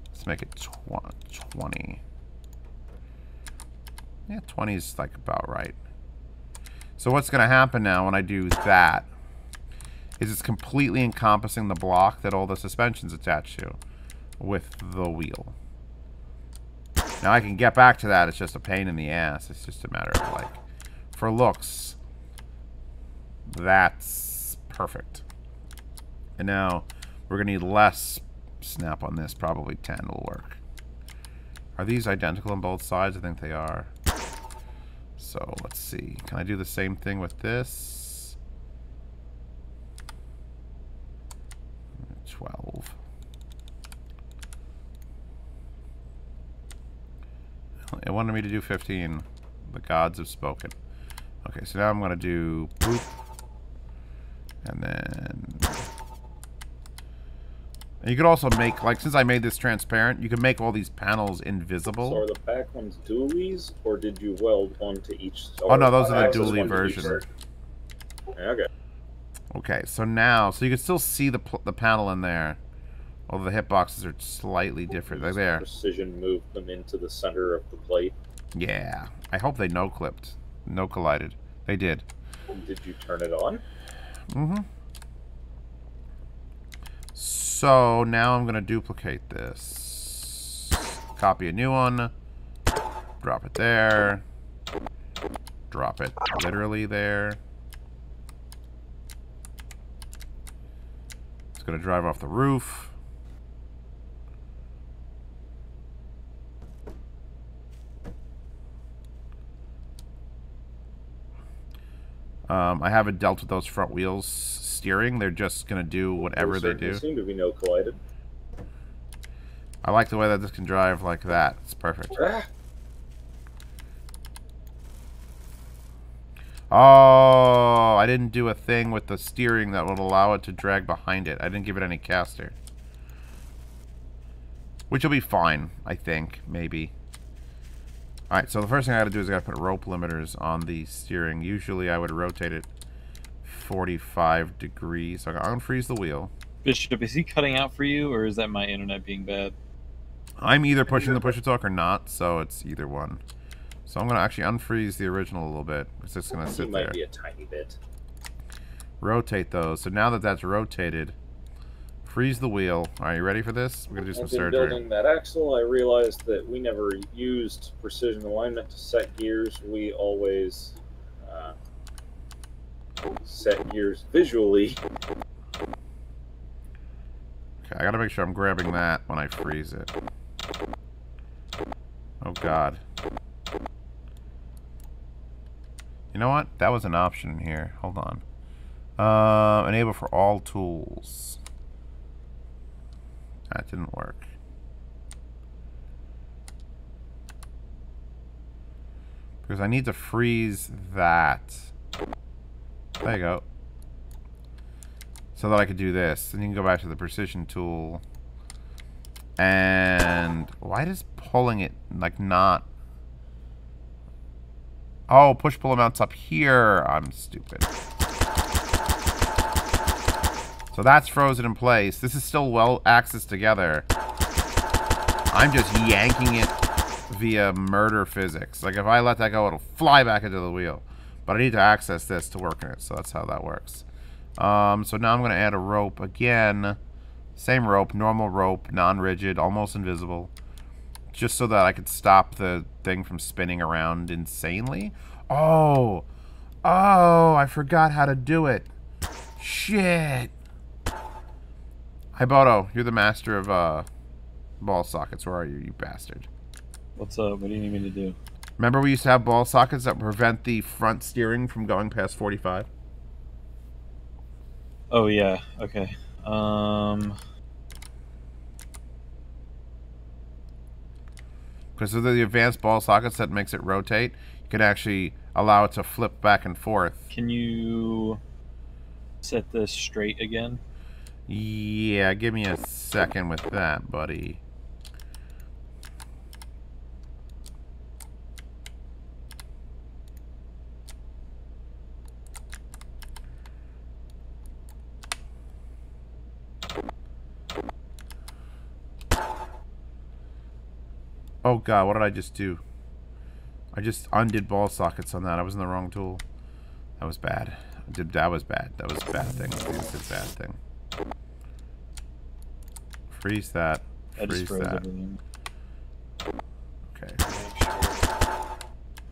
Let's make it 20. Yeah, 20 is like about right. So what's going to happen now when I do that is it's completely encompassing the block that all the suspension's attached to with the wheel. Now I can get back to that. It's just a pain in the ass. It's just a matter of like for looks, that's perfect. And now we're going to need less snap on this. Probably 10 will work. Are these identical on both sides? I think they are. So let's see. Can I do the same thing with this? 12. It wanted me to do 15. The gods have spoken. Okay, so now I'm going to do boop. And then... And you could also make, like, since I made this transparent, you can make all these panels invisible. So are the back ones dualies, or did you weld one to each? Oh, no, those are the dually version. Okay. Okay, so now, so you can still see the panel in there. Although the hitboxes are slightly different. Like there. Precision moved them into the center of the plate. Yeah. I hope they no-clipped. No-collided. They did. Did you turn it on? Mm-hmm. So now I'm going to duplicate this. Copy a new one. Drop it there. Drop it literally there. It's going to drive off the roof. I haven't dealt with those front wheels steering. They're just going to do whatever they do. They seem to be no collided. I like the way that this can drive like that. It's perfect. Oh, I didn't do a thing with the steering that would allow it to drag behind it. I didn't give it any caster. Which will be fine, I think. Maybe. Alright, so the first thing I gotta do is I gotta put rope limiters on the steering. Usually I would rotate it 45 degrees. So I'm gonna unfreeze the wheel. Bishop, is he cutting out for you, or is that my internet being bad? I'm either pushing the push-to-talk or not, so it's either one. So I'm gonna actually unfreeze the original a little bit. It's just gonna sit there. Might be a tiny bit. Rotate those. So now that that's rotated, freeze the wheel. Are you ready for this? We're gonna do some surgery. Building that axle, I realized that we never used precision alignment to set gears. We always set gears visually. Okay, I gotta make sure I'm grabbing that when I freeze it. Oh god. You know what? That was an option here. Hold on. Enable for all tools. That didn't work. Because I need to freeze that. There you go. So that I could do this. Then you can go back to the precision tool. And why does pulling it like not... Oh, push-pull amounts up here. I'm stupid. So that's frozen in place. This is still well axis together. I'm just yanking it via murder physics. Like if I let that go, it'll fly back into the wheel. But I need to access this to work in it. So that's how that works. So now I'm going to add a rope again. Same rope, normal rope, non-rigid, almost invisible. Just so that I could stop the thing from spinning around insanely. Oh! Oh, I forgot how to do it. Shit! Hiboto, you're the master of ball sockets. Where are you, you bastard? What's up? What do you need me to do? Remember we used to have ball sockets that prevent the front steering from going past 45? Oh, yeah. Okay. Because of the advanced ball sockets that makes it rotate, you can actually allow it to flip back and forth. Can you set this straight again? Yeah, give me a second with that, buddy. Oh god, what did I just do? I just undid ball sockets on that. I was in the wrong tool. That was bad. That was bad. That was a bad thing. This is a bad thing. Freeze that. Freeze that. Everything. Okay.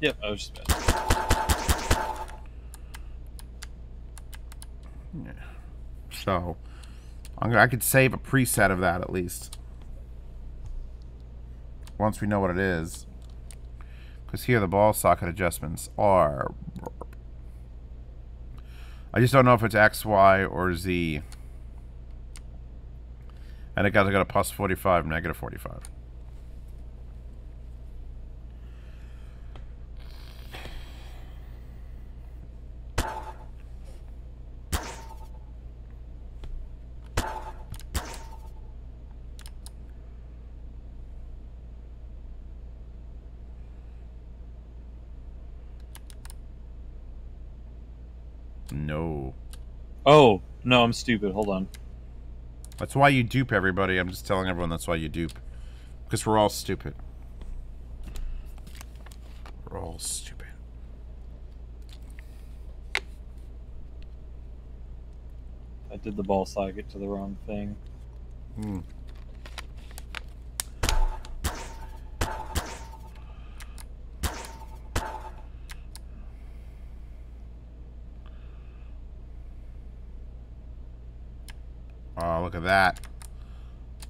Yep, I was just bad. Yeah. So, I could save a preset of that at least. Once we know what it is. Because here the ball socket adjustments are... I just don't know if it's X, Y, or Z. And it got a plus 45, negative 45. No. Oh, no, I'm stupid. Hold on. That's why you dupe everybody. I'm just telling everyone that's why you dupe. Because we're all stupid. We're all stupid. I did the ball socket to the wrong thing. Hmm. Oh, look at that.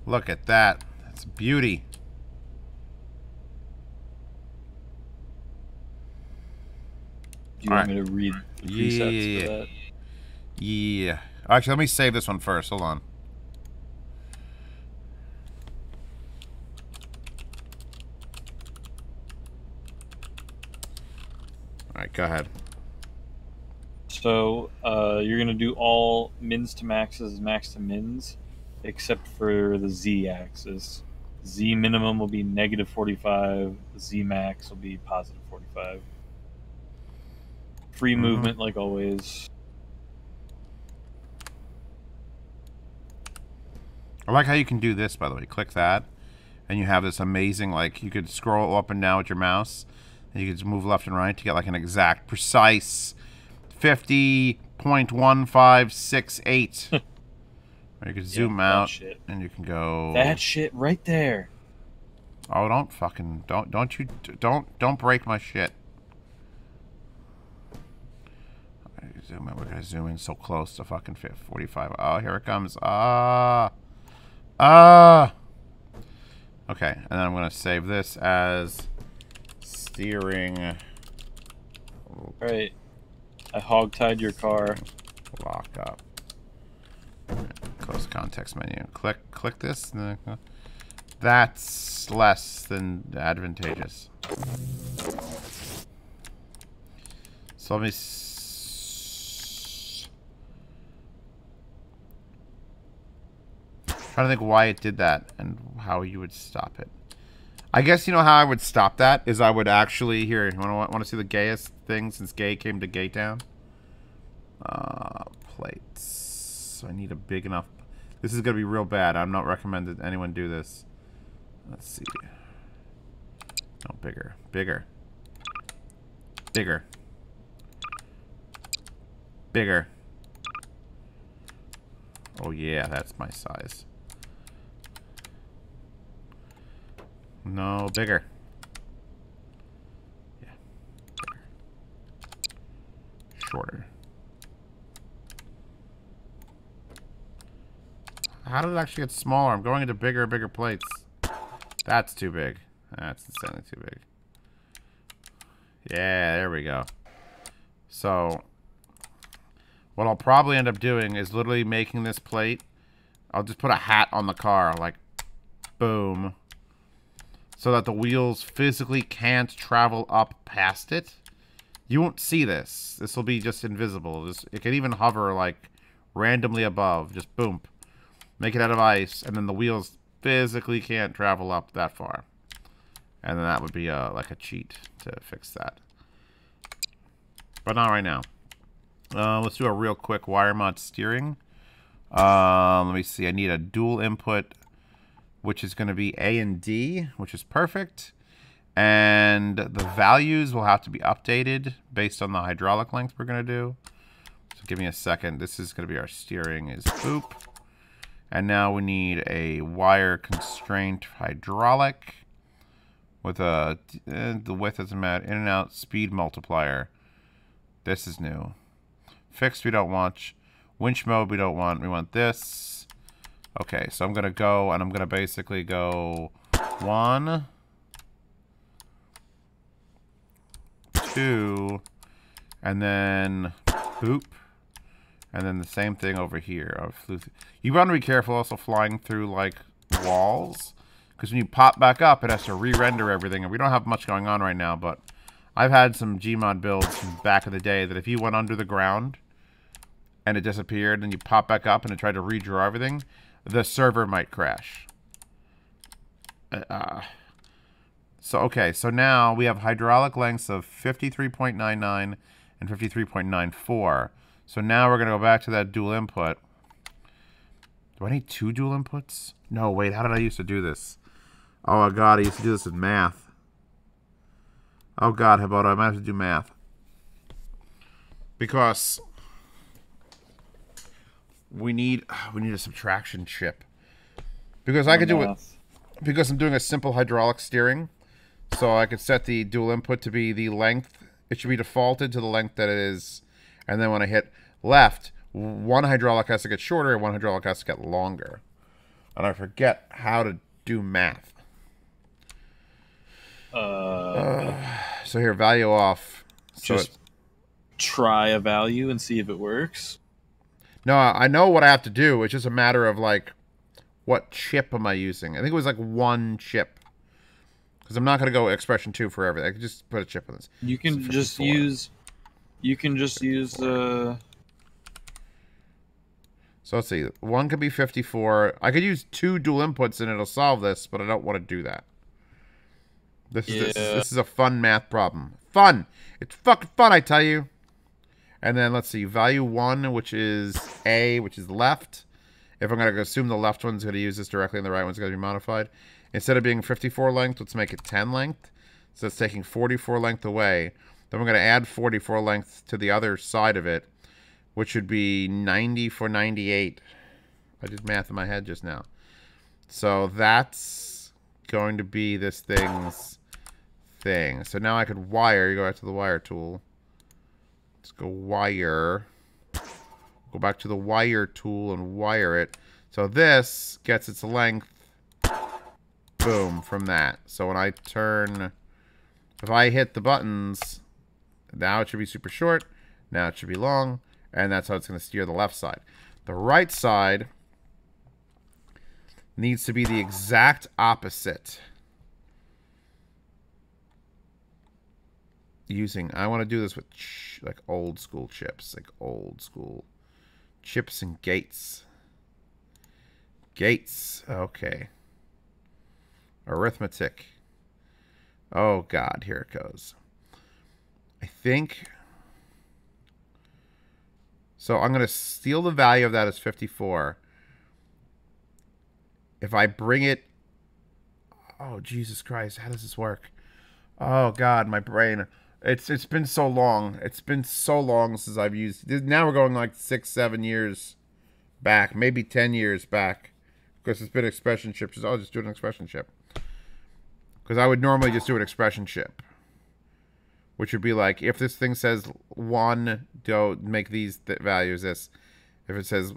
Look at that. That's beauty. Do you want me to read the presets for that? Yeah. Actually, let me save this one first. Hold on. Alright, go ahead. So, you're going to do all mins to maxes, max to mins, except for the z-axis. Z minimum will be negative 45, Z max will be positive 45. Free movement, like always. I like how you can do this, by the way. Click that, and you have this amazing, like, you could scroll up and down with your mouse, and you could just move left and right to get, like, an exact, precise 50.1568. Or you could zoom out, and you can go... That shit right there. Oh, don't fucking... Don't break my shit. Zoom in. We're gonna zoom in so close to fucking 45. Oh, here it comes. Okay, and then I'm gonna save this as steering. Alright. I hog-tied your car. Lock up. Close context menu. Click this. That's less than advantageous. So let me. Trying to think why it did that and how you would stop it. I guess you know how I would stop that is I would actually here. You want to see the gayest thing since gay came to Gay Town? Plates. So I need a big enough. This is gonna be real bad. I'm not recommending anyone do this. Let's see. No, bigger, bigger, bigger, bigger. Oh yeah, that's my size. No, bigger. Yeah. Bigger. Shorter. How did it actually get smaller? I'm going into bigger and bigger plates. That's too big. That's insanely too big. Yeah, there we go. So, what I'll probably end up doing is literally making this plate. I'll just put a hat on the car, like, boom. So that the wheels physically can't travel up past it. You won't see this. This will be just invisible. It can even hover, like, randomly above. Just boom. Make it out of ice, and then the wheels physically can't travel up that far. And then that would be, like a cheat to fix that. But not right now. Let's do a real quick wire mod steering. Let me see. I need a dual input, which is going to be A and D, which is perfect. And the values will have to be updated based on the hydraulic length we're going to do. So give me a second. This is going to be our steering is boop. And now we need a wire constraint hydraulic with a, the width doesn't matter, in and out speed multiplier. This is new. Fixed we don't want. Winch mode we don't want. We want this. Okay, so I'm going to go, and I'm going to basically go 1, 2, and then boop. And then the same thing over here. You want to be careful also flying through, like, walls. Because when you pop back up, it has to re-render everything. And we don't have much going on right now, but I've had some Gmod builds from back in the day that if you went under the ground and it disappeared and you pop back up and it tried to redraw everything, the server might crash. Okay, so now we have hydraulic lengths of 53.99 and 53.94. So now we're going to go back to that dual input. Do I need 2 dual inputs? No, wait, how did I used to do this? Oh, God, I used to do this with math. Oh, God, how about I might have to do math. Because we need a subtraction chip. Because I could do it, because I'm doing a simple hydraulic steering. So I could set the dual input to be the length. It should be defaulted to the length that it is. And then when I hit left, one hydraulic has to get shorter and one hydraulic has to get longer. And I forget how to do math. So here, value off. So just try a value and see if it works. No, I know what I have to do. It's just a matter of, like, what chip am I using? I think it was, like, 1 chip. Because I'm not going to go expression 2 for everything. I could just put a chip in this. You can just use... You can just use So let's see. 1 could be 54. I could use 2 dual inputs and it'll solve this, but I don't want to do that. This is a fun math problem. Fun! It's fucking fun, I tell you. And then let's see. Value 1, which is A, which is left. If I'm going to assume the left one's going to use this directly and the right one's going to be modified. Instead of being 54 length, let's make it 10 length. So it's taking 44 length away. Then we're going to add 44 length to the other side of it, which would be 90 for 98. I did math in my head just now. So that's going to be this thing's thing. So now I could wire. You go back to the wire tool. Let's go wire. Go back to the wire tool and wire it. So this gets its length, boom, from that. So when I turn, if I hit the buttons, now it should be super short. Now it should be long. And that's how it's going to steer the left side. The right side needs to be the exact opposite. I want to do this with like old school chips. Like old school chips and gates. Gates. Okay. Arithmetic. Oh, God. Here it goes. I think... So I'm going to steal the value of that as 54. If I bring it... Oh, Jesus Christ. How does this work? Oh, God. My brain... It's been so long. It's been so long since I've used... Now we're going like 6, 7 years back. Maybe 10 years back. Because it's been expression chip. I'll just do an expression chip. Because I would normally just do an expression chip. Which would be like, if this thing says 1, don't make these values this. If it says...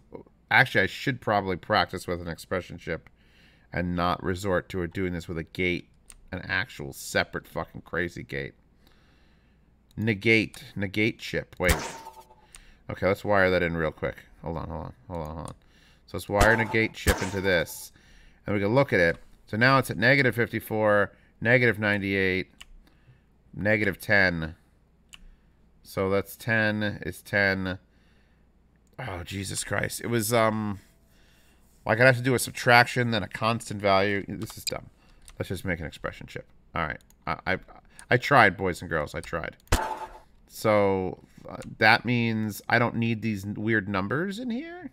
Actually, I should probably practice with an expression chip. And not resort to doing this with a gate. An actual separate fucking crazy gate. Negate chip. Wait. Okay, let's wire that in real quick. Hold on. So let's wire negate chip into this. And we can look at it. So now it's at negative 54, negative 98, negative 10. So that's 10 is 10. Oh, Jesus Christ. It was, like I'd have to do a subtraction, then a constant value. This is dumb. Let's just make an expression chip. All right. I tried, boys and girls. I tried. So that means I don't need these weird numbers in here.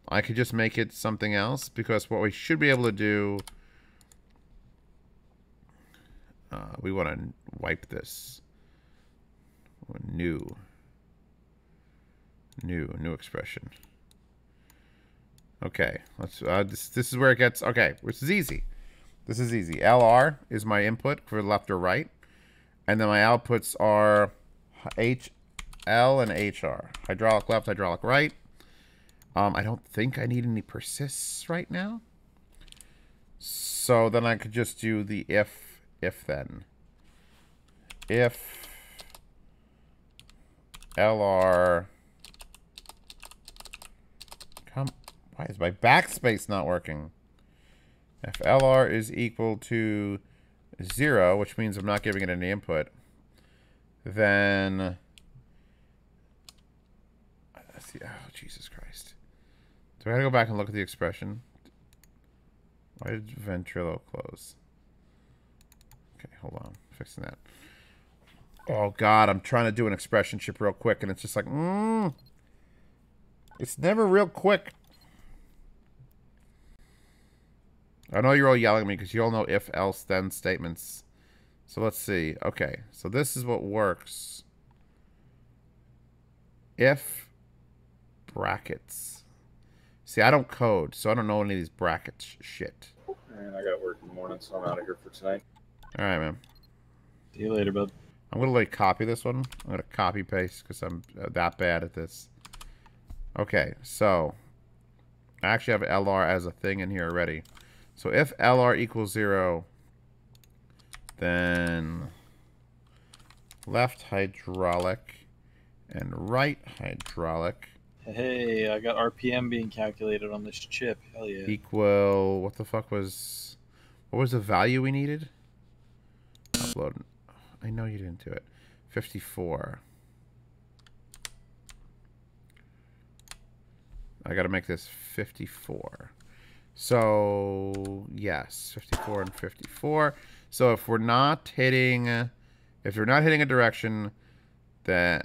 I could just make it something else, because what we should be able to do, we want to wipe this. New expression. Okay, let's. This is where it gets. Okay, which is easy. This is easy. LR is my input for left or right. And then my outputs are L and HR. Hydraulic left, hydraulic right. I don't think I need any persists right now. So then I could just do the if then. If LR... Why is my backspace not working? If LR is equal to 0, which means I'm not giving it any input, then... Let's see. Oh, Jesus Christ. Do I gotta go back and look at the expression? Why did Ventrilo close? Okay, hold on. Fixing that. Oh, God. I'm trying to do an expression chip real quick, and it's just like, It's never real quick. I know you're all yelling at me because you all know if, else, then statements. So let's see. Okay, so this is what works. If brackets. See, I don't code, so I don't know any of these brackets shit. And I got work in the morning, so I'm out of here for tonight. All right, man. See you later, bud. I'm going to copy this one. I'm going to copy paste because I'm that bad at this. Okay, so I actually have LR as a thing in here already. So if LR equals 0, then left hydraulic and right hydraulic. Hey, I got RPM being calculated on this chip. Hell yeah. Equal, what was the value we needed? Upload. I know you didn't do it. 54. I got to make this 54. So, yes, 54 and 54. So if we're not hitting a direction, then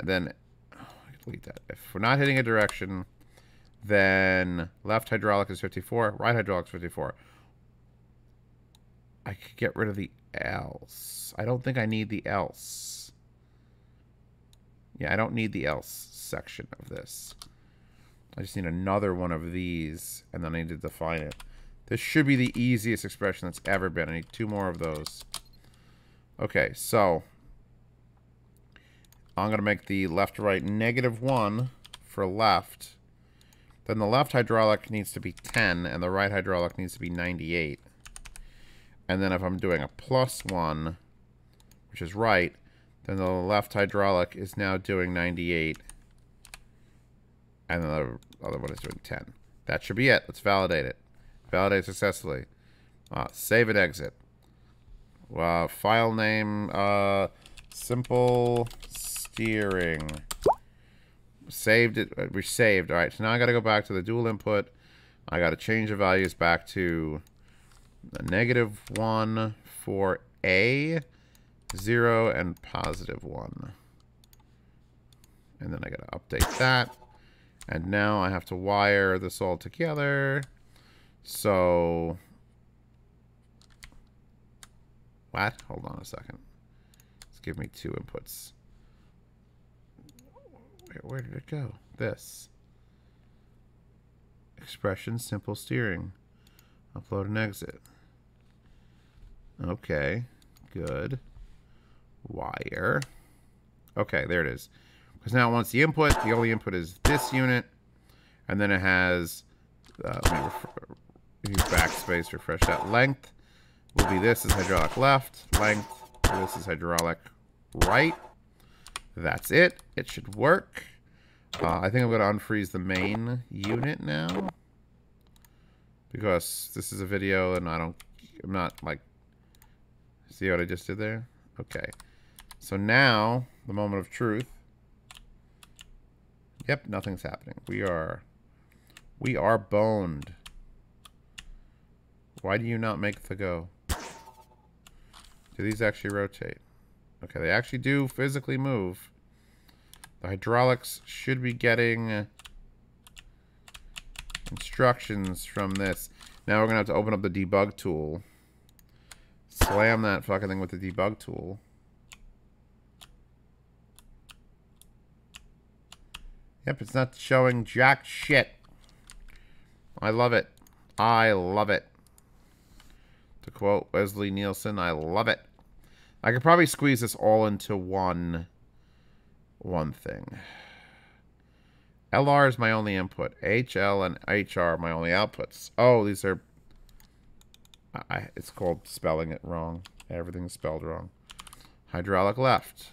delete that. If we're not hitting a direction, then left hydraulic is 54, right hydraulic is 54. I could get rid of the else. I don't think I need the else. Yeah, I don't need the else section of this. I just need another one of these, and then I need to define it. This should be the easiest expression that's ever been. I need 2 more of those. Okay, so I'm going to make the left-to-right -1 for left. Then the left hydraulic needs to be 10, and the right hydraulic needs to be 98. And then if I'm doing a +1, which is right, then the left hydraulic is now doing 98. And then the other one is doing 10. That should be it. Let's validate it. Validate successfully. Save and exit. File name, simple steering. Saved it. We saved. All right, so now I got to go back to the dual input. I got to change the values back to the -1 for A, 0, and +1. And then I got to update that. And now I have to wire this all together. So, what? Hold on a second. Let's give me 2 inputs. Where did it go? This. Expression, simple steering. Upload and exit. Okay, good. Wire. Okay, there it is. Because now it wants the input. The only input is this unit. And then it has, let me use backspace, refresh that. Length will be this is hydraulic left. Length, this is hydraulic right. That's it. It should work. I think I'm going to unfreeze the main unit now. Because this is a video and I'm not like, see what I just did there? Okay. So now, the moment of truth. Yep, nothing's happening. We are boned. Why do you not make the go? Do these actually rotate? Okay, they actually do physically move. The hydraulics should be getting instructions from this. Now we're going to have to open up the debug tool. Slam that fucking thing with the debug tool. Yep, it's not showing jack shit. I love it. I love it. To quote Wesley Nielsen, I love it. I could probably squeeze this all into one one thing. LR is my only input. HL and HR are my only outputs. Oh, these are... it's called spelling it wrong. Everything's spelled wrong. Hydraulic left.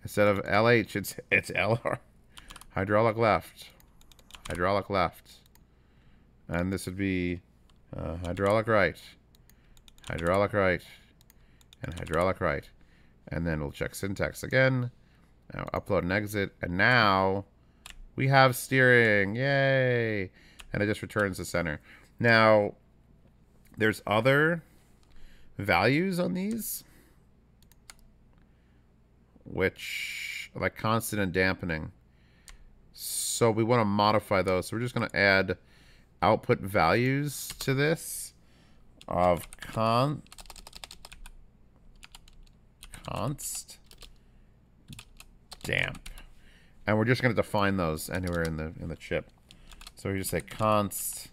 Instead of LH, it's LR. Hydraulic left. Hydraulic left. And this would be hydraulic right. Hydraulic right. And hydraulic right. And then we'll check syntax again. Now upload and exit. And now we have steering. Yay! And it just returns the center. Now, there's other values on these, which like constant and dampening. So we want to modify those. So we're just going to add output values to this of const damp, and we're just going to define those anywhere in the chip. So we just say const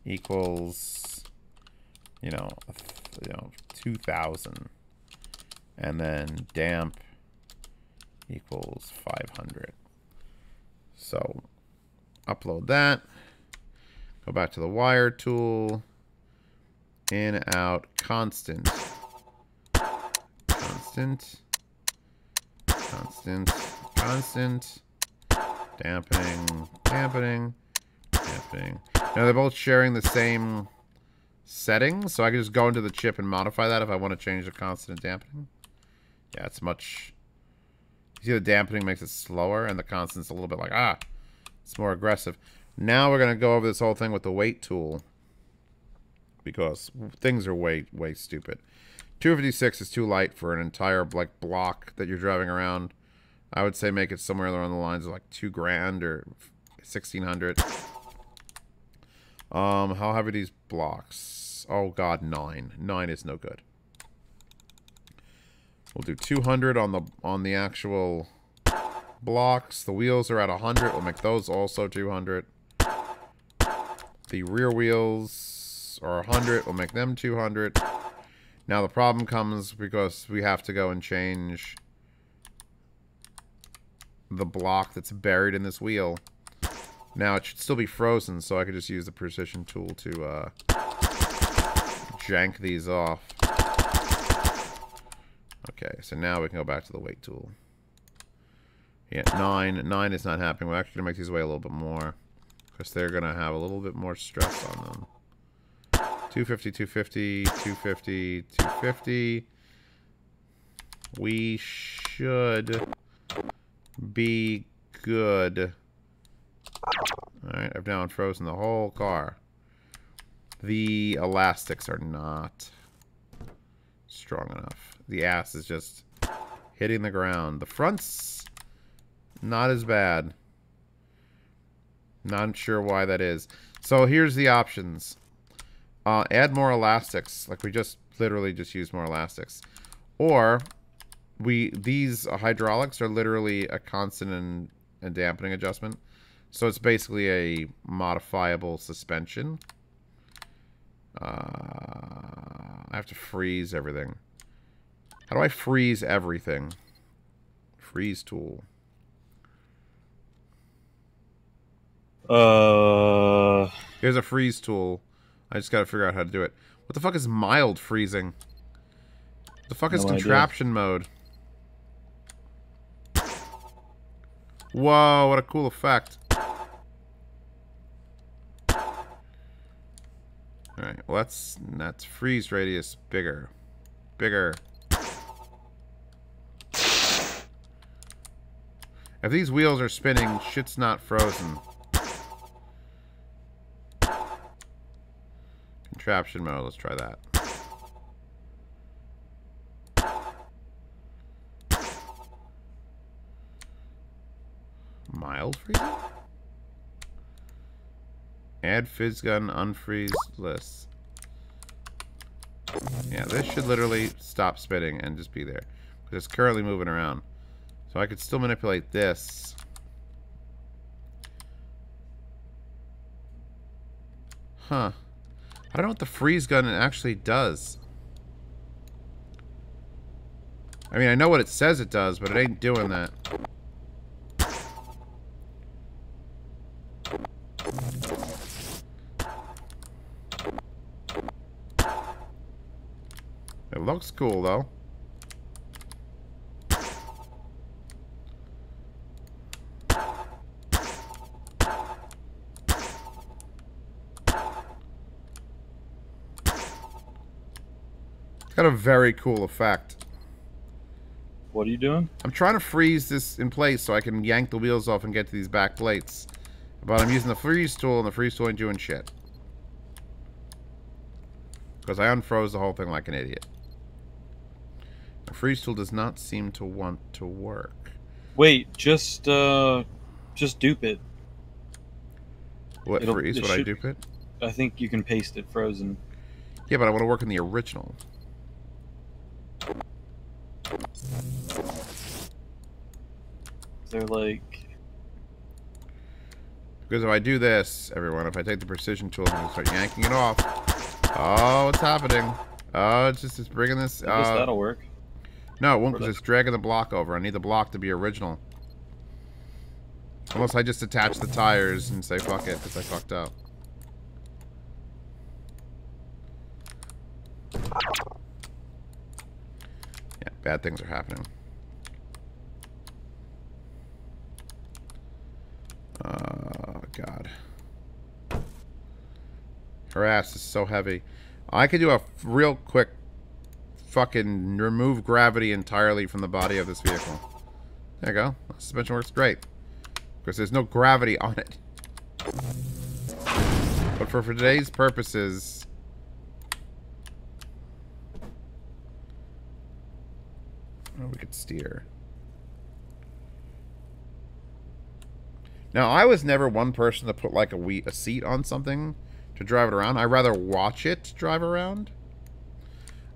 equals, you know 2000, and then damp equals 500. So upload that. Go back to the wire tool. In, out, constant. Constant. Constant. Constant. Dampening. Dampening. Dampening. Now they're both sharing the same settings, so I can just go into the chip and modify that if I want to change the constant and dampening. Yeah, it's much... You see the dampening makes it slower, and the constant's a little bit like, it's more aggressive. Now we're going to go over this whole thing with the weight tool, because things are way stupid. 256 is too light for an entire like block that you're driving around. I would say make it somewhere along the lines of like $2,000 or 1,600. How heavy are these blocks? Oh god, 9. 9 is no good. We'll do 200 on the actual blocks. The wheels are at 100. We'll make those also 200. The rear wheels are 100. We'll make them 200. Now the problem comes because we have to go and change the block that's buried in this wheel. Now it should still be frozen, so I could just use the precision tool to jank these off. Okay, so now we can go back to the weight tool. Yeah, 9 is not happening. We're actually going to make these weigh a little bit more, because they're going to have a little bit more stress on them. 250, 250, 250, 250. We should be good. Alright, I've now unfrozen the whole car. The elastics are not strong enough. The ass is just hitting the ground. The front's not as bad. Not sure why that is. So here's the options. Add more elastics. Like we just literally just used more elastics. Or these hydraulics are literally a constant and dampening adjustment. So it's basically a modifiable suspension. I have to freeze everything. How do I freeze everything? Freeze tool. Here's a freeze tool. I just gotta figure out how to do it. What the fuck is mild freezing? What the fuck is contraption mode? Whoa, what a cool effect. Alright, well that's freeze radius bigger. Bigger. If these wheels are spinning, shit's not frozen. Contraption mode, let's try that. Mild freezing? Add fizz gun, unfreeze list. Yeah, this should literally stop spinning and just be there. Because it's currently moving around. So I could still manipulate this. Huh. I don't know what the freeze gun actually does. I mean, I know what it says it does, but it ain't doing that. It looks cool, though. It's got a very cool effect. What are you doing? I'm trying to freeze this in place so I can yank the wheels off and get to these back plates. But I'm using the freeze tool, and the freeze tool ain't doing shit. Because I unfroze the whole thing like an idiot. The freeze tool does not seem to want to work. Wait, just dupe it. What freeze? Would I dupe it? I think you can paste it frozen. Yeah, but I want to work in the original. They're like... Because if I do this, everyone, if I take the precision tool and start yanking it off... Oh, what's happening? Oh, it's bringing this... I guess that'll work. No, it won't, because it's dragging the block over. I need the block to be original. Unless I just attach the tires and say fuck it, because I fucked up. Yeah, bad things are happening. God. Her ass is so heavy. I could do a real quick fucking remove gravity entirely from the body of this vehicle. There you go. The suspension works great. Because there's no gravity on it. But for today's purposes... Oh, we could steer. Now, I was never one person to put like a seat on something to drive it around. I'd rather watch it drive around.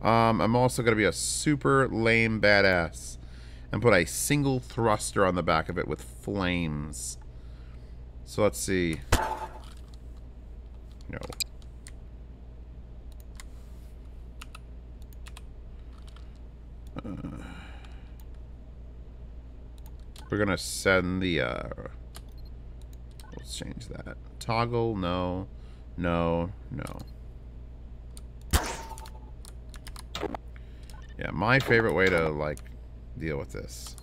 I'm also going to be a super lame badass and put a single thruster on the back of it with flames. So let's see. No. We're going to send the... Let's change that. Toggle, no. No, no. Yeah, my favorite way to, like, deal with this.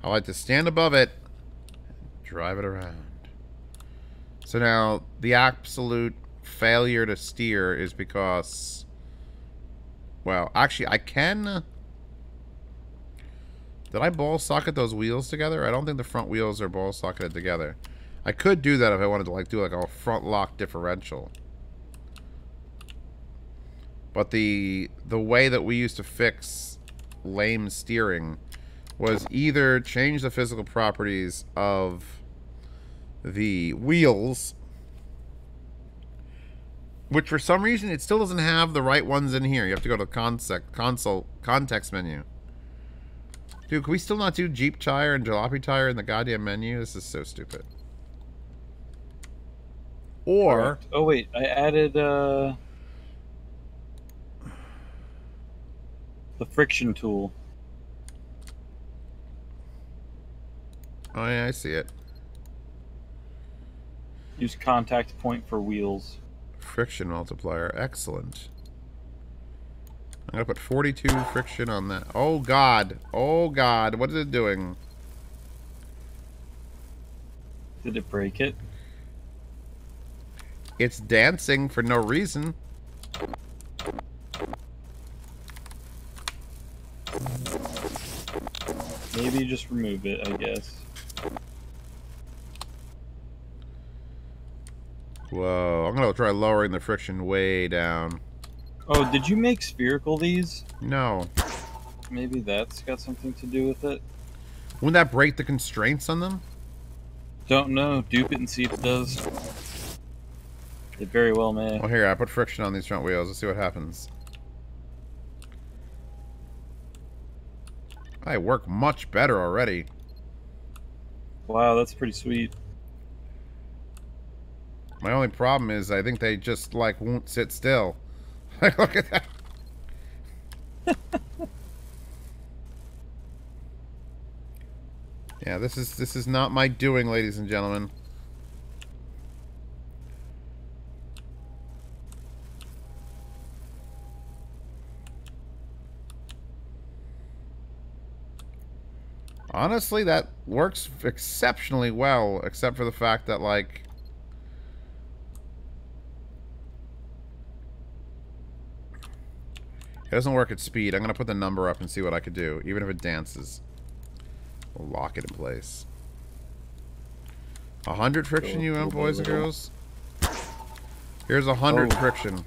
I like to stand above it and drive it around. So now, the absolute failure to steer is because... Well, actually, I can... Did I ball socket those wheels together? I don't think the front wheels are ball socketed together. I could do that if I wanted to like do like a front lock differential. But the way that we used to fix lame steering was either change the physical properties of the wheels, which for some reason it still doesn't have the right ones in here. You have to go to the context menu. Dude, can we still not do Jeep tire and jalopy tire in the goddamn menu? This is so stupid. Or... Correct. Oh, wait. I added, the friction tool. Oh, yeah, I see it. Use contact point for wheels. Friction multiplier. Excellent. I'm going to put 42 friction on that. Oh, God. Oh, God. What is it doing? Did it break it? It's dancing for no reason. Maybe just remove it, I guess. Whoa. I'm going to try lowering the friction way down. Oh, did you make spherical these? No. Maybe that's got something to do with it? Wouldn't that break the constraints on them? Don't know. Dupe it and see if it does. It very well may. Well, here, I put friction on these front wheels. Let's see what happens. I work much better already. Wow, that's pretty sweet. My only problem is I think they just, like, won't sit still. Look at that. Yeah, this is not my doing, ladies and gentlemen. Honestly, that works exceptionally well, except for the fact that, like... It doesn't work at speed. I'm going to put the number up and see what I could do, even if it dances. We'll lock it in place. 100 friction, you boys and girls? Here's 100 friction.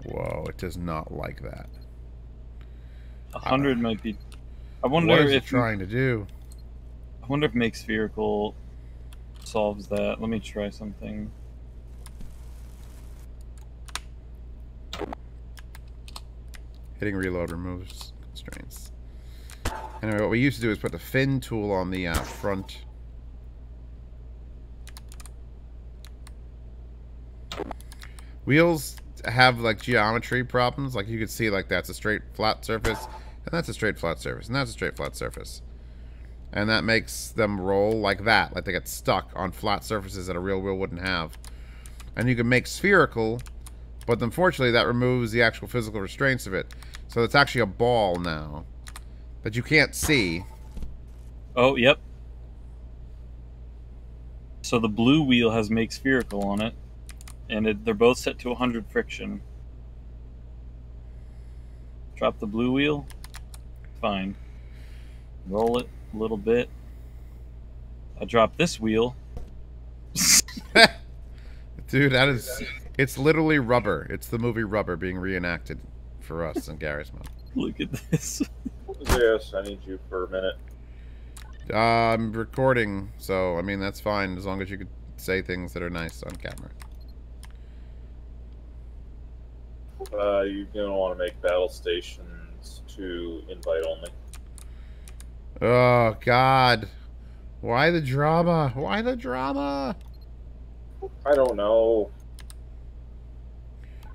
Whoa, it does not like that. 100 might be... I wonder what is if it trying to do? I wonder if make spherical solves that. Let me try something. Hitting reload removes constraints. Anyway, what we used to do is put the fin tool on the front. Wheels have like geometry problems. Like you could see, like that's a straight flat surface, and that's a straight flat surface, and that's a straight flat surface. And that makes them roll like that, like they get stuck on flat surfaces that a real wheel wouldn't have. And you can make spherical, but unfortunately that removes the actual physical restraints of it. So it's actually a ball now that you can't see. Oh, yep. So the blue wheel has make spherical on it, and they're both set to 100 friction. Drop the blue wheel. Fine. Roll it a little bit. I drop this wheel. Dude, that is... It's literally Rubber. It's the movie Rubber being reenacted for us in Gary's mode. Look at this. Yes, I need you for a minute. I'm recording, so, I mean, that's fine, as long as you could say things that are nice on camera. You're going to want to make battle stations to invite only. Oh, God. Why the drama? Why the drama? I don't know.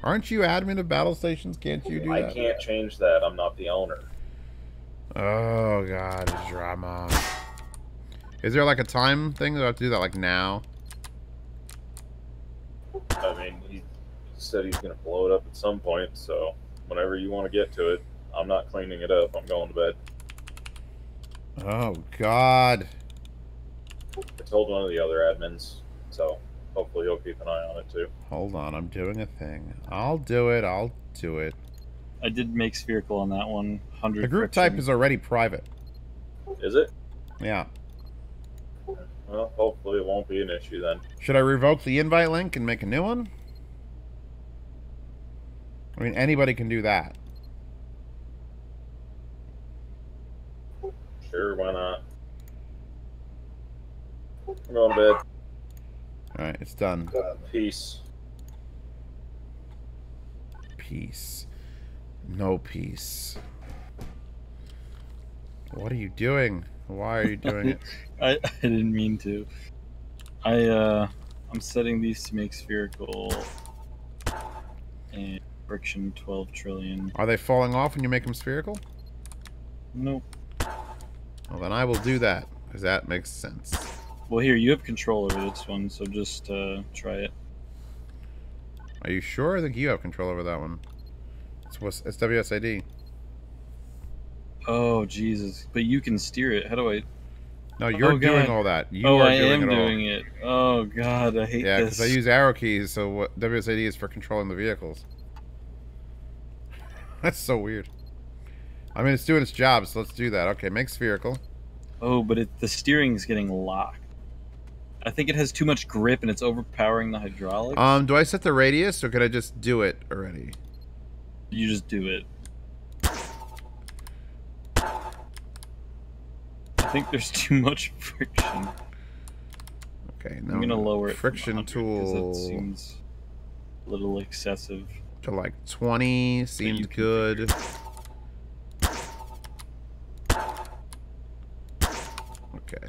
Aren't you admin of battle stations? Can't you do that? I can't change that. I'm not the owner. Oh, God, drama. Is there, like, a time thing that I have to do that, like, now? I mean, he said he's going to blow it up at some point, so whenever you want to get to it, I'm not cleaning it up. I'm going to bed. Oh, God. I told one of the other admins, so hopefully he'll keep an eye on it, too. Hold on, I'm doing a thing. I'll do it, I'll do it. I did make spherical on that one. 100 The group friction. type is already private. Is it? Yeah. Well, hopefully it won't be an issue then. Should I revoke the invite link and make a new one? I mean, anybody can do that. Sure, why not? I'm going to bed. Alright, it's done. Peace. Peace. No peace. What are you doing? Why are you doing it? I didn't mean to. I'm setting these to make spherical and friction 12 trillion. Are they falling off when you make them spherical? Nope. Well, then I will do that, because that makes sense. Well, here, you have control over this one, so just try it. Are you sure? I think you have control over that one. It's WSID. Oh, Jesus. But you can steer it. How do I... No, you're doing all that. You are I doing am it all. doing it. Oh, God, I hate Yeah, this. because I use arrow keys, so what WSID is for controlling the vehicles. That's so weird. I mean, it's doing its job, so let's do that. Okay, make spherical. Oh, but the steering's getting locked. I think it has too much grip and it's overpowering the hydraulics. Do I set the radius, or could I just do it already? You just do it. I think there's too much friction. Okay, now I'm gonna lower it. Friction tool. That seems a little excessive. To like 20 seems good. Okay.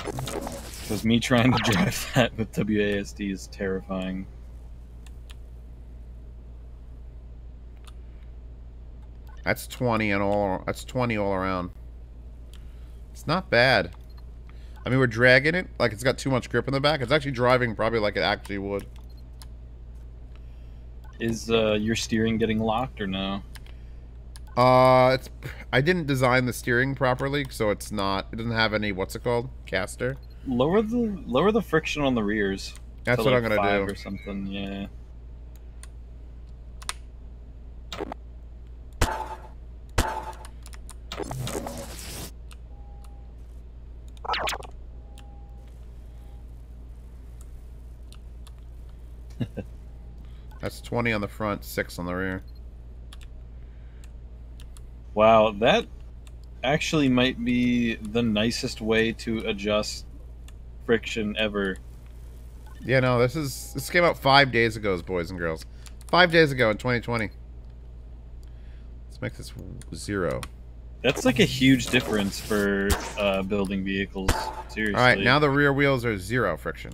Because me trying to drive that with WASD is terrifying. That's 20 and all. That's 20 all around. It's not bad. I mean, we're dragging it like it's got too much grip in the back. It's actually driving probably like it actually would. Is your steering getting locked or no? It's. I didn't design the steering properly, so it's not. It doesn't have any. What's it called? Caster. Lower the friction on the rears. That's to what like I'm gonna 5 do. or something. Yeah. That's 20 on the front, 6 on the rear. Wow, that actually might be the nicest way to adjust friction ever. Yeah, no, this came out 5 days ago, boys and girls. 5 days ago in 2020. Let's make this 0. That's like a huge difference for building vehicles. Seriously. All right, now the rear wheels are 0 friction.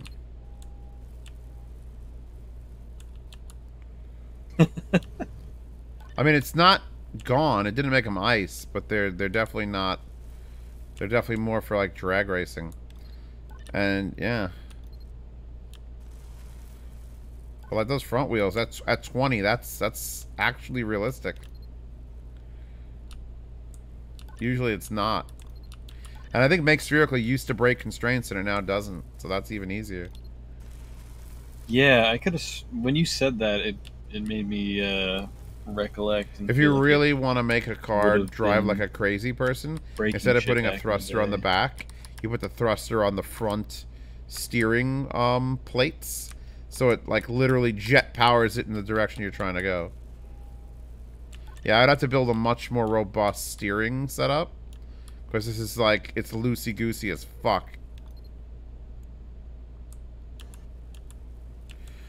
I mean, it's not gone. It didn't make them ice, but they're definitely not. They're definitely more for like drag racing. And yeah. But like those front wheels, that's at 20. That's actually realistic. Usually it's not. And I think Make Spherical used to break constraints and it now doesn't. So that's even easier. Yeah, I could have. When you said that, it made me recollect. And If feel you like really want to make a car would've drive been like a crazy person, breaking instead of shit putting a back in the thruster on the day. back, you put the thruster on the front steering plates. So it like literally jet powers it in the direction you're trying to go. Yeah, I'd have to build a much more robust steering setup. Because this is like, it's loosey-goosey as fuck.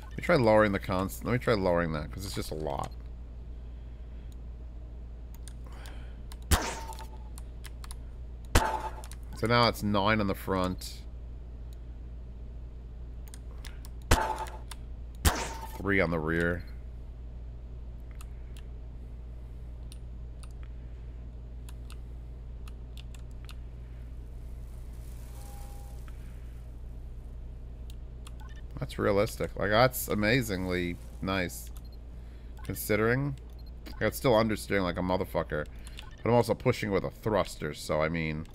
Let me try lowering the constant. Let me try lowering that, because it's just a lot. So now it's 9 on the front. 3 on the rear. That's realistic. Like, that's amazingly nice. Considering. Like, it's still understeering like a motherfucker. But I'm also pushing with a thruster, so I mean.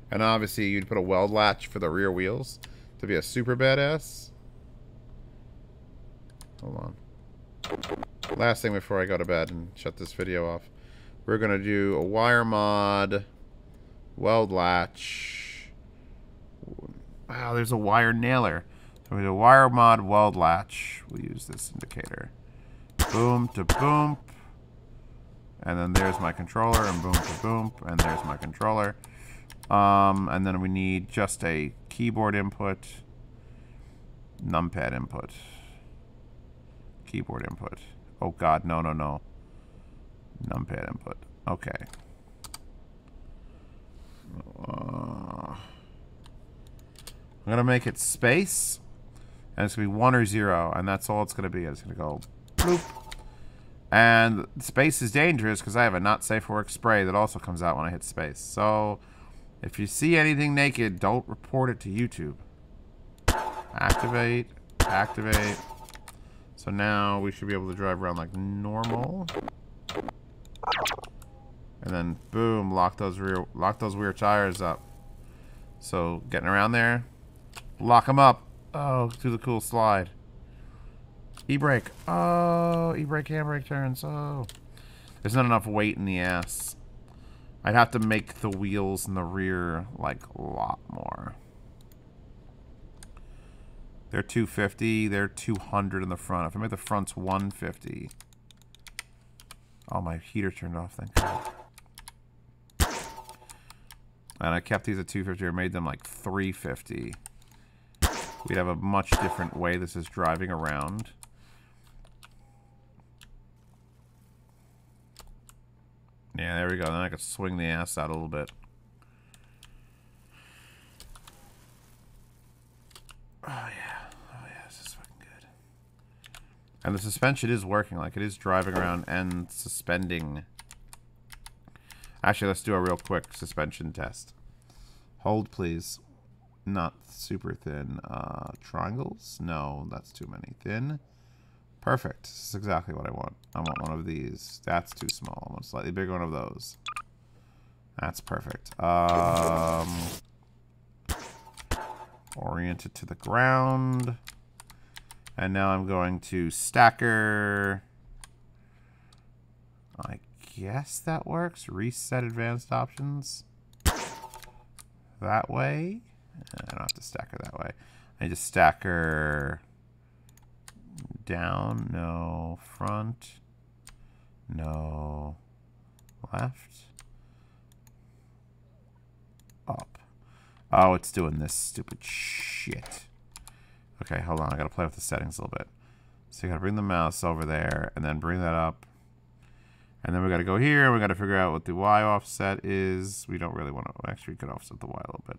And obviously, you'd put a weld latch for the rear wheels to be a super badass. Hold on. Last thing before I go to bed and shut this video off. We're going to do a wire mod. Weld latch. Wow, there's a wire nailer. So we do a wire mod weld latch. We'll use this indicator. Boom to boom. And then there's my controller, and boom to boom, and there's my controller. And then we need just a keyboard input, numpad input, keyboard input. Oh god, no, no, no. Numpad input. Okay. I'm gonna make it space, and it's gonna be 1 or 0, and that's all it's gonna be. It's gonna go bloop. And space is dangerous because I have a not safe for work spray that also comes out when I hit space. So if you see anything naked, don't report it to YouTube. Activate, activate. So now we should be able to drive around like normal. And then boom, lock those rear tires up. So getting around there, lock them up. Oh, do the cool slide. E-brake. Oh, e-brake, handbrake turns. Oh, there's not enough weight in the ass. I'd have to make the wheels in the rear like a lot more. They're 250. They're 200 in the front. If I make the fronts 150. Oh, my heater turned off. Thank God. And I kept these at 250 or made them like 350. We'd have a much different way this is driving around. Yeah, there we go. Then I could swing the ass out a little bit. Oh, yeah. Oh, yeah. This is fucking good. And the suspension is working. Like, it is driving around and suspending. Actually, let's do a real quick suspension test. Hold, please. Not super thin. Triangles? No, that's too many. Thin? Perfect. This is exactly what I want. I want one of these. That's too small. I want a slightly bigger one of those. That's perfect. Orient it to the ground. And now I'm going to stacker. I guess that works. Reset advanced options. That way. I don't have to stacker that way. I need to stacker down. No. Front. No. Left. Up. Oh, it's doing this stupid shit. Okay, hold on. I gotta play with the settings a little bit. So you gotta bring the mouse over there and then bring that up. And then we gotta go here and we gotta figure out what the Y offset is. We don't really want to actually, we could offset the Y a little bit.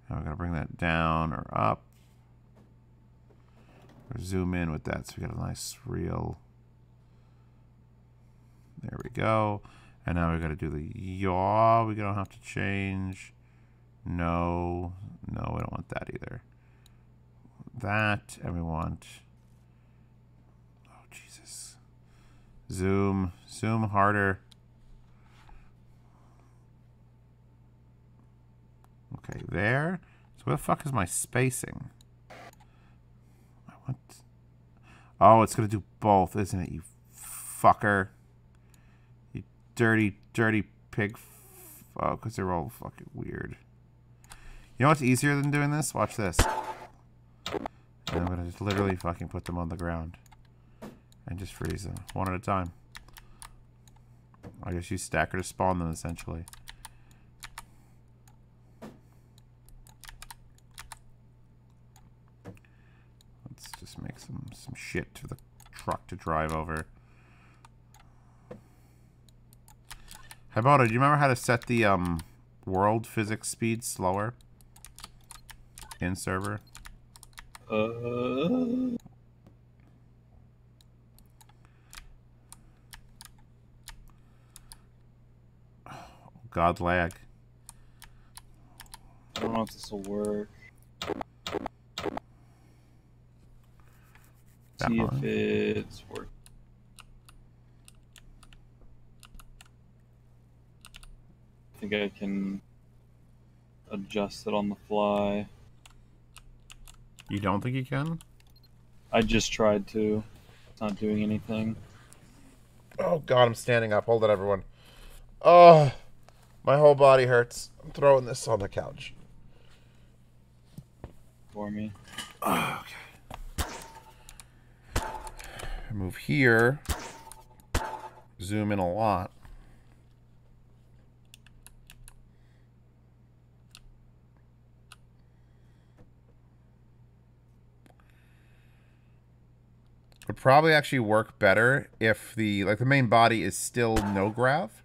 And we gotta bring that down or up. Or zoom in with that so we got a nice real. There we go. And now we gotta do the yaw. We don't have to change. No, we don't want that either. That, and we want, oh Jesus, zoom harder. Okay, there. So where the fuck is my spacing? I want, oh, it's gonna do both, isn't it, you fucker? You dirty pig. Oh, because they're all fucking weird. You know what's easier than doing this? Watch this. And I'm gonna just literally fucking put them on the ground. And just freeze them. One at a time. I guess use stacker to spawn them, essentially. Let's just make some shit for the truck to drive over. Hibota, do you remember how to set the world physics speed slower? In server? God, lag. I don't know if this will work. See if it's working. I think I can adjust it on the fly. You don't think you can? I just tried to. It's not doing anything. Oh God, I'm standing up. Hold it, everyone. Oh, my whole body hurts. I'm throwing this on the couch. For me. Oh, okay. Move here. Zoom in a lot. Would probably actually work better if the main body is still no grav,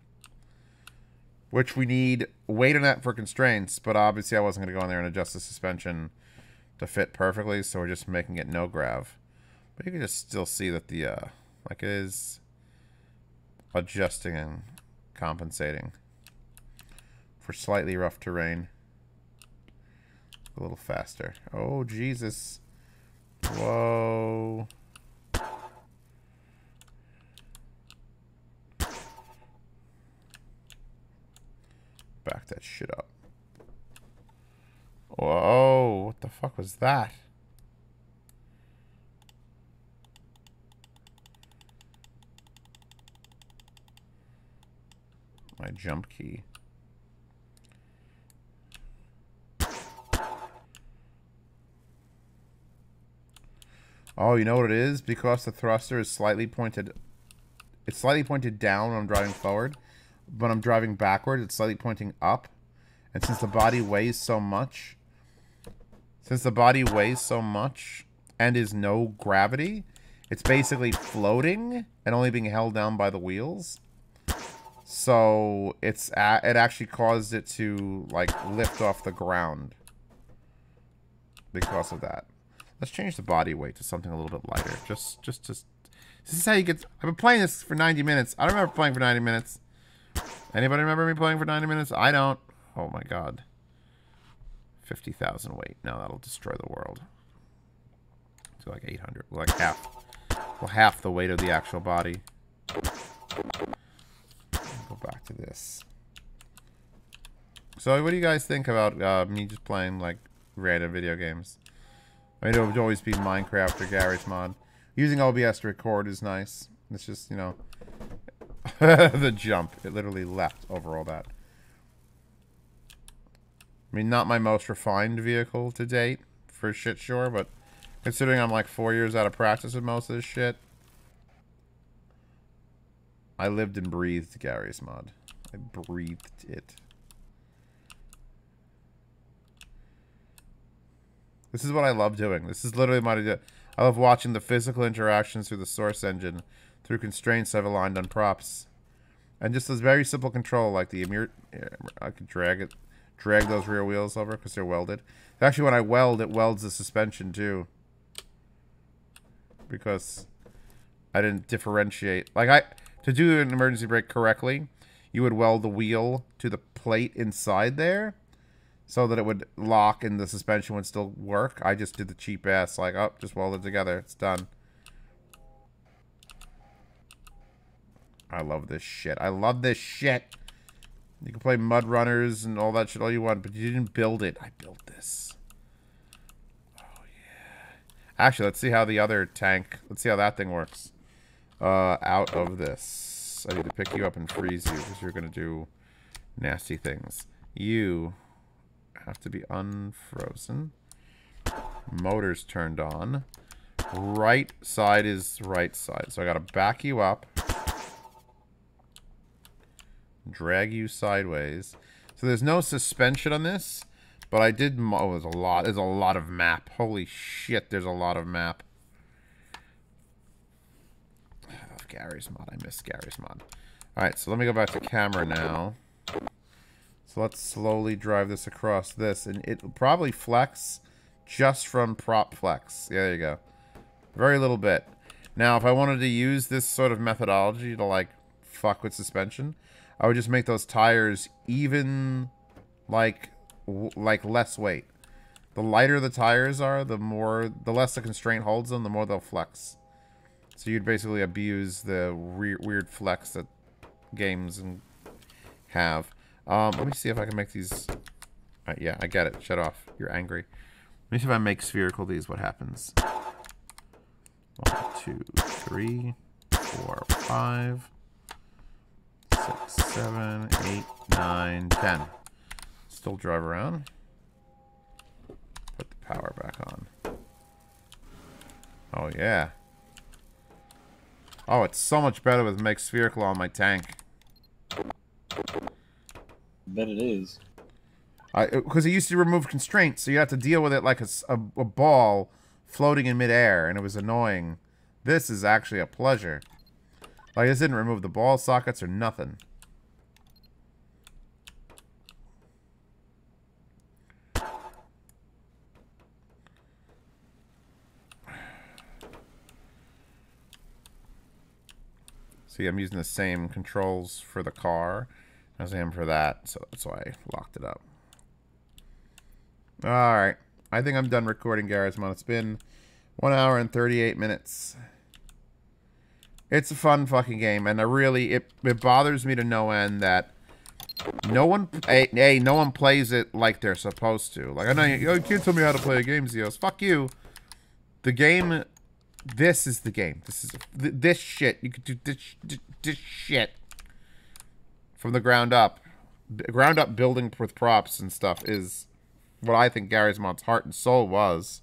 which we need weight on that for constraints, but obviously I wasn't going to go in there and adjust the suspension to fit perfectly, so we're just making it no grav. But you can just still see that the it is adjusting and compensating for slightly rough terrain. A little faster. Oh Jesus. Whoa. Back that shit up. Whoa, what the fuck was that? My jump key. Oh, you know what it is? Because the thruster is slightly pointed. It's slightly pointed down when I'm driving forward. When I'm driving backward, it's slightly pointing up. And since the body weighs so much, and is no gravity, it's basically floating and only being held down by the wheels. So it actually caused it to like lift off the ground because of that. Let's change the body weight to something a little bit lighter. Just this is how you get. I've been playing this for 90 minutes. I don't remember playing for 90 minutes. Anybody remember me playing for 90 minutes? I don't. Oh my god. 50,000 weight. No, that'll destroy the world. Let's go like 800. Like half. Well, half the weight of the actual body. Go back to this. So, what do you guys think about me just playing like random video games? I mean, it would always be Minecraft or Garry's Mod. Using OBS to record is nice. It's just, you know, the jump. It literally leapt over all that. I mean, not my most refined vehicle to date, for shit sure, but considering I'm like 4 years out of practice with most of this shit, I lived and breathed Garry's Mod. I breathed it. This is what I love doing. This is literally my idea. I love watching the physical interactions through the source engine, through constraints I've aligned on props. And just this very simple control, like the I could drag those rear wheels over because they're welded. Actually, when I weld, it welds the suspension too. Because I didn't differentiate. Like to do an emergency brake correctly, you would weld the wheel to the plate inside there so that it would lock and the suspension would still work. I just did the cheap ass, like, oh, just weld it together. It's done. I love this shit. I love this shit. You can play Mud Runners and all that shit all you want, but you didn't build it. I built this. Oh, yeah. Actually, let's see how the other tank... Let's see how that thing works. Out of this. I need to pick you up and freeze you because you're going to do nasty things. You have to be unfrozen. Motor's turned on. Right side is right side. So I got to back you up. Drag you sideways. So there's no suspension on this, but I did. Oh, there's a lot. There's a lot of map. Holy shit! There's a lot of map. I love Garry's Mod. I miss Garry's Mod. All right, so let me go back to camera now. So let's slowly drive this across this, and it will probably flex just from prop flex. Yeah, there you go. Very little bit. Now, if I wanted to use this sort of methodology to like fuck with suspension, I would just make those tires even, like less weight. The lighter the tires are, the less the constraint holds them, the more they'll flex. So you'd basically abuse the weird flex that games have. Let me see if I can make these. Yeah, I get it. Shut off. You're angry. Let me see if I make spherical these. What happens? 1, 2, 3, 4, 5. 6, 7, 8, 9, 10. Still drive around. Put the power back on. Oh, yeah. Oh, it's so much better with make spherical on my tank. Bet it is. Because it used to remove constraints, so you have to deal with it like a ball floating in midair, and it was annoying. This is actually a pleasure. Like, this didn't remove the ball sockets or nothing. See, I'm using the same controls for the car as I am for that, so that's why I locked it up. Alright. I think I'm done recording Garry's Mod. It's been 1 hour and 38 minutes. It's a fun fucking game, and it bothers me to no end that no one plays it like they're supposed to. Like, I know you can't tell me how to play a game, Zeos. Fuck you. The game, this is the game. This shit. You could do this shit from the ground up. Ground up building with props and stuff is what I think Garry's Mod's heart and soul was.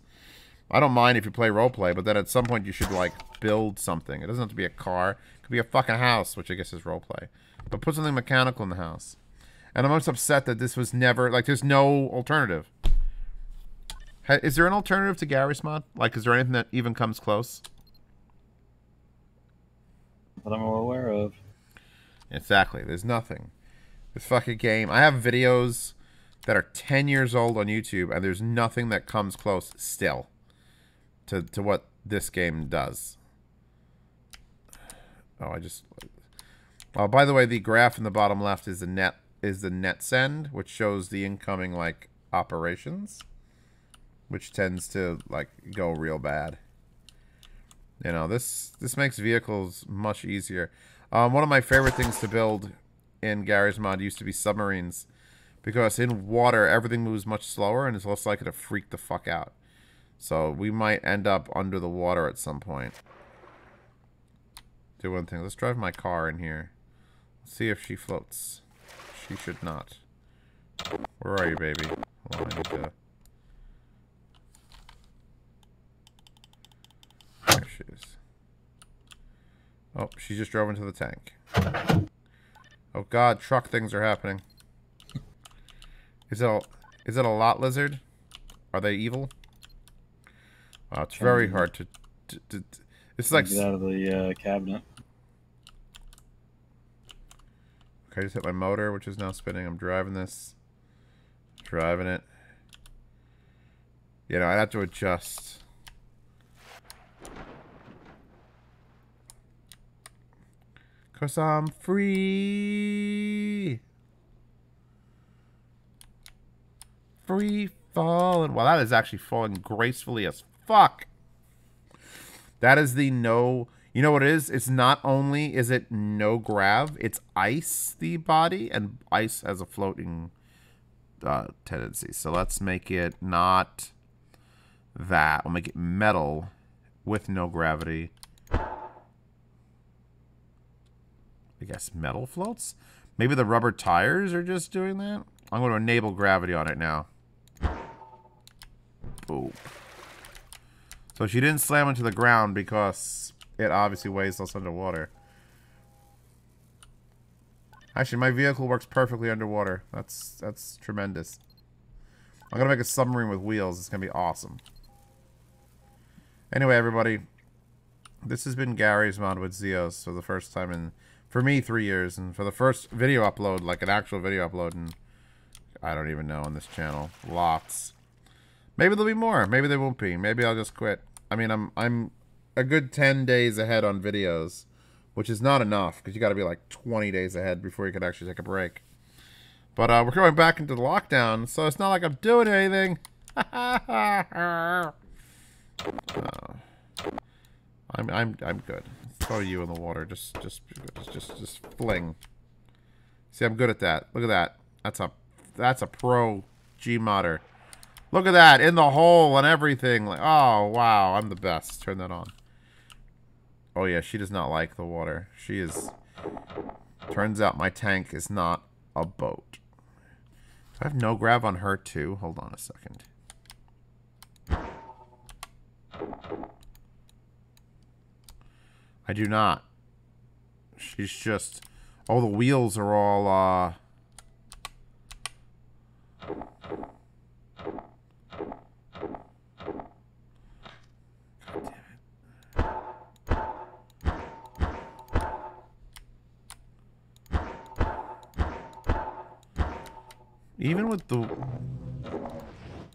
I don't mind if you play roleplay, but then at some point you should, like, build something. It doesn't have to be a car. It could be a fucking house, which I guess is roleplay. But put something mechanical in the house. And I'm most upset that this was never... Like, there's no alternative. Is there an alternative to Garry's Mod? Like, is there anything that even comes close? That I'm aware of. Exactly. There's nothing. This fucking game. I have videos that are 10 years old on YouTube, and there's nothing that comes close still to what this game does. Oh, Oh, by the way, the graph in the bottom left is the net send, which shows the incoming like operations, which tends to like go real bad. You know, this makes vehicles much easier. One of my favorite things to build in Garry's Mod used to be submarines, because in water everything moves much slower and is less likely to freak the fuck out. So we might end up under the water at some point. Do one thing. Let's drive my car in here. See if she floats. She should not. Where are you, baby? Hold on, I need to... There she is. Oh, she just drove into the tank. Oh god, truck things are happening. Is it a lot lizard? Are they evil? Wow, it's very hard to it's like... Get out of the cabinet. Okay, I just hit my motor, which is now spinning. I'm driving this. Driving it. You know, I'd have to adjust. Cause I'm free. Free falling. Well, that is actually falling gracefully as fuck. That is the no... You know what it is? It's not only is it no grav, it's ice the body, and ice has a floating tendency. So let's make it not that. We'll make it metal with no gravity. I guess metal floats? Maybe the rubber tires are just doing that? I'm going to enable gravity on it now. Boom. So she didn't slam into the ground because it obviously weighs less underwater. Actually, my vehicle works perfectly underwater. That's tremendous. I'm going to make a submarine with wheels. It's going to be awesome. Anyway, everybody. This has been Garry's Mod with Zeos for the first time in, for me, 3 years. And for the first video upload, like an actual video upload, and I don't even know on this channel. Lots. Maybe there'll be more. Maybe there won't be. Maybe I'll just quit. I mean, I'm a good 10 days ahead on videos, which is not enough, because you got to be like 20 days ahead before you can actually take a break. But we're going back into the lockdown, so it's not like I'm doing anything. I'm good. Throw you in the water. Just fling. See, I'm good at that. Look at that. That's a pro Gmodder. Look at that, in the hole and everything. Like, oh wow, I'm the best. Turn that on. Oh yeah, she does not like the water. She is. Turns out my tank is not a boat. I have no grav on her too. Hold on a second. I do not. She's just... Oh, the wheels are all, Even with the...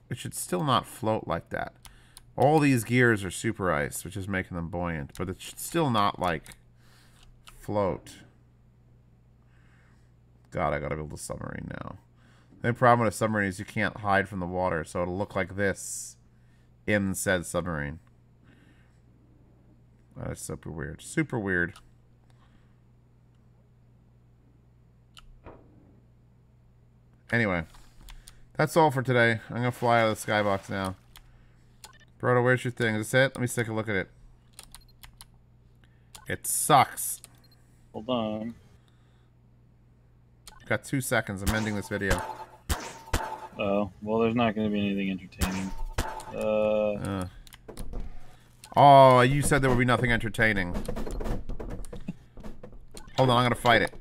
It should still not float like that. All these gears are super ice, which is making them buoyant. But it should still not, like, float. God, I gotta build a submarine now. The problem with a submarine is you can't hide from the water, so it'll look like this in said submarine. That's super weird. Super weird. Anyway, that's all for today. I'm gonna fly out of the skybox now. Brodo, where's your thing? Is this it? Let me take a look at it. It sucks. Hold on. Got 2 seconds. I'm ending this video. Oh, well, there's not going to be anything entertaining. Oh, you said there would be nothing entertaining. Hold on, I'm gonna fight it.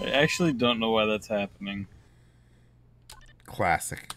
I actually don't know why that's happening. Classic.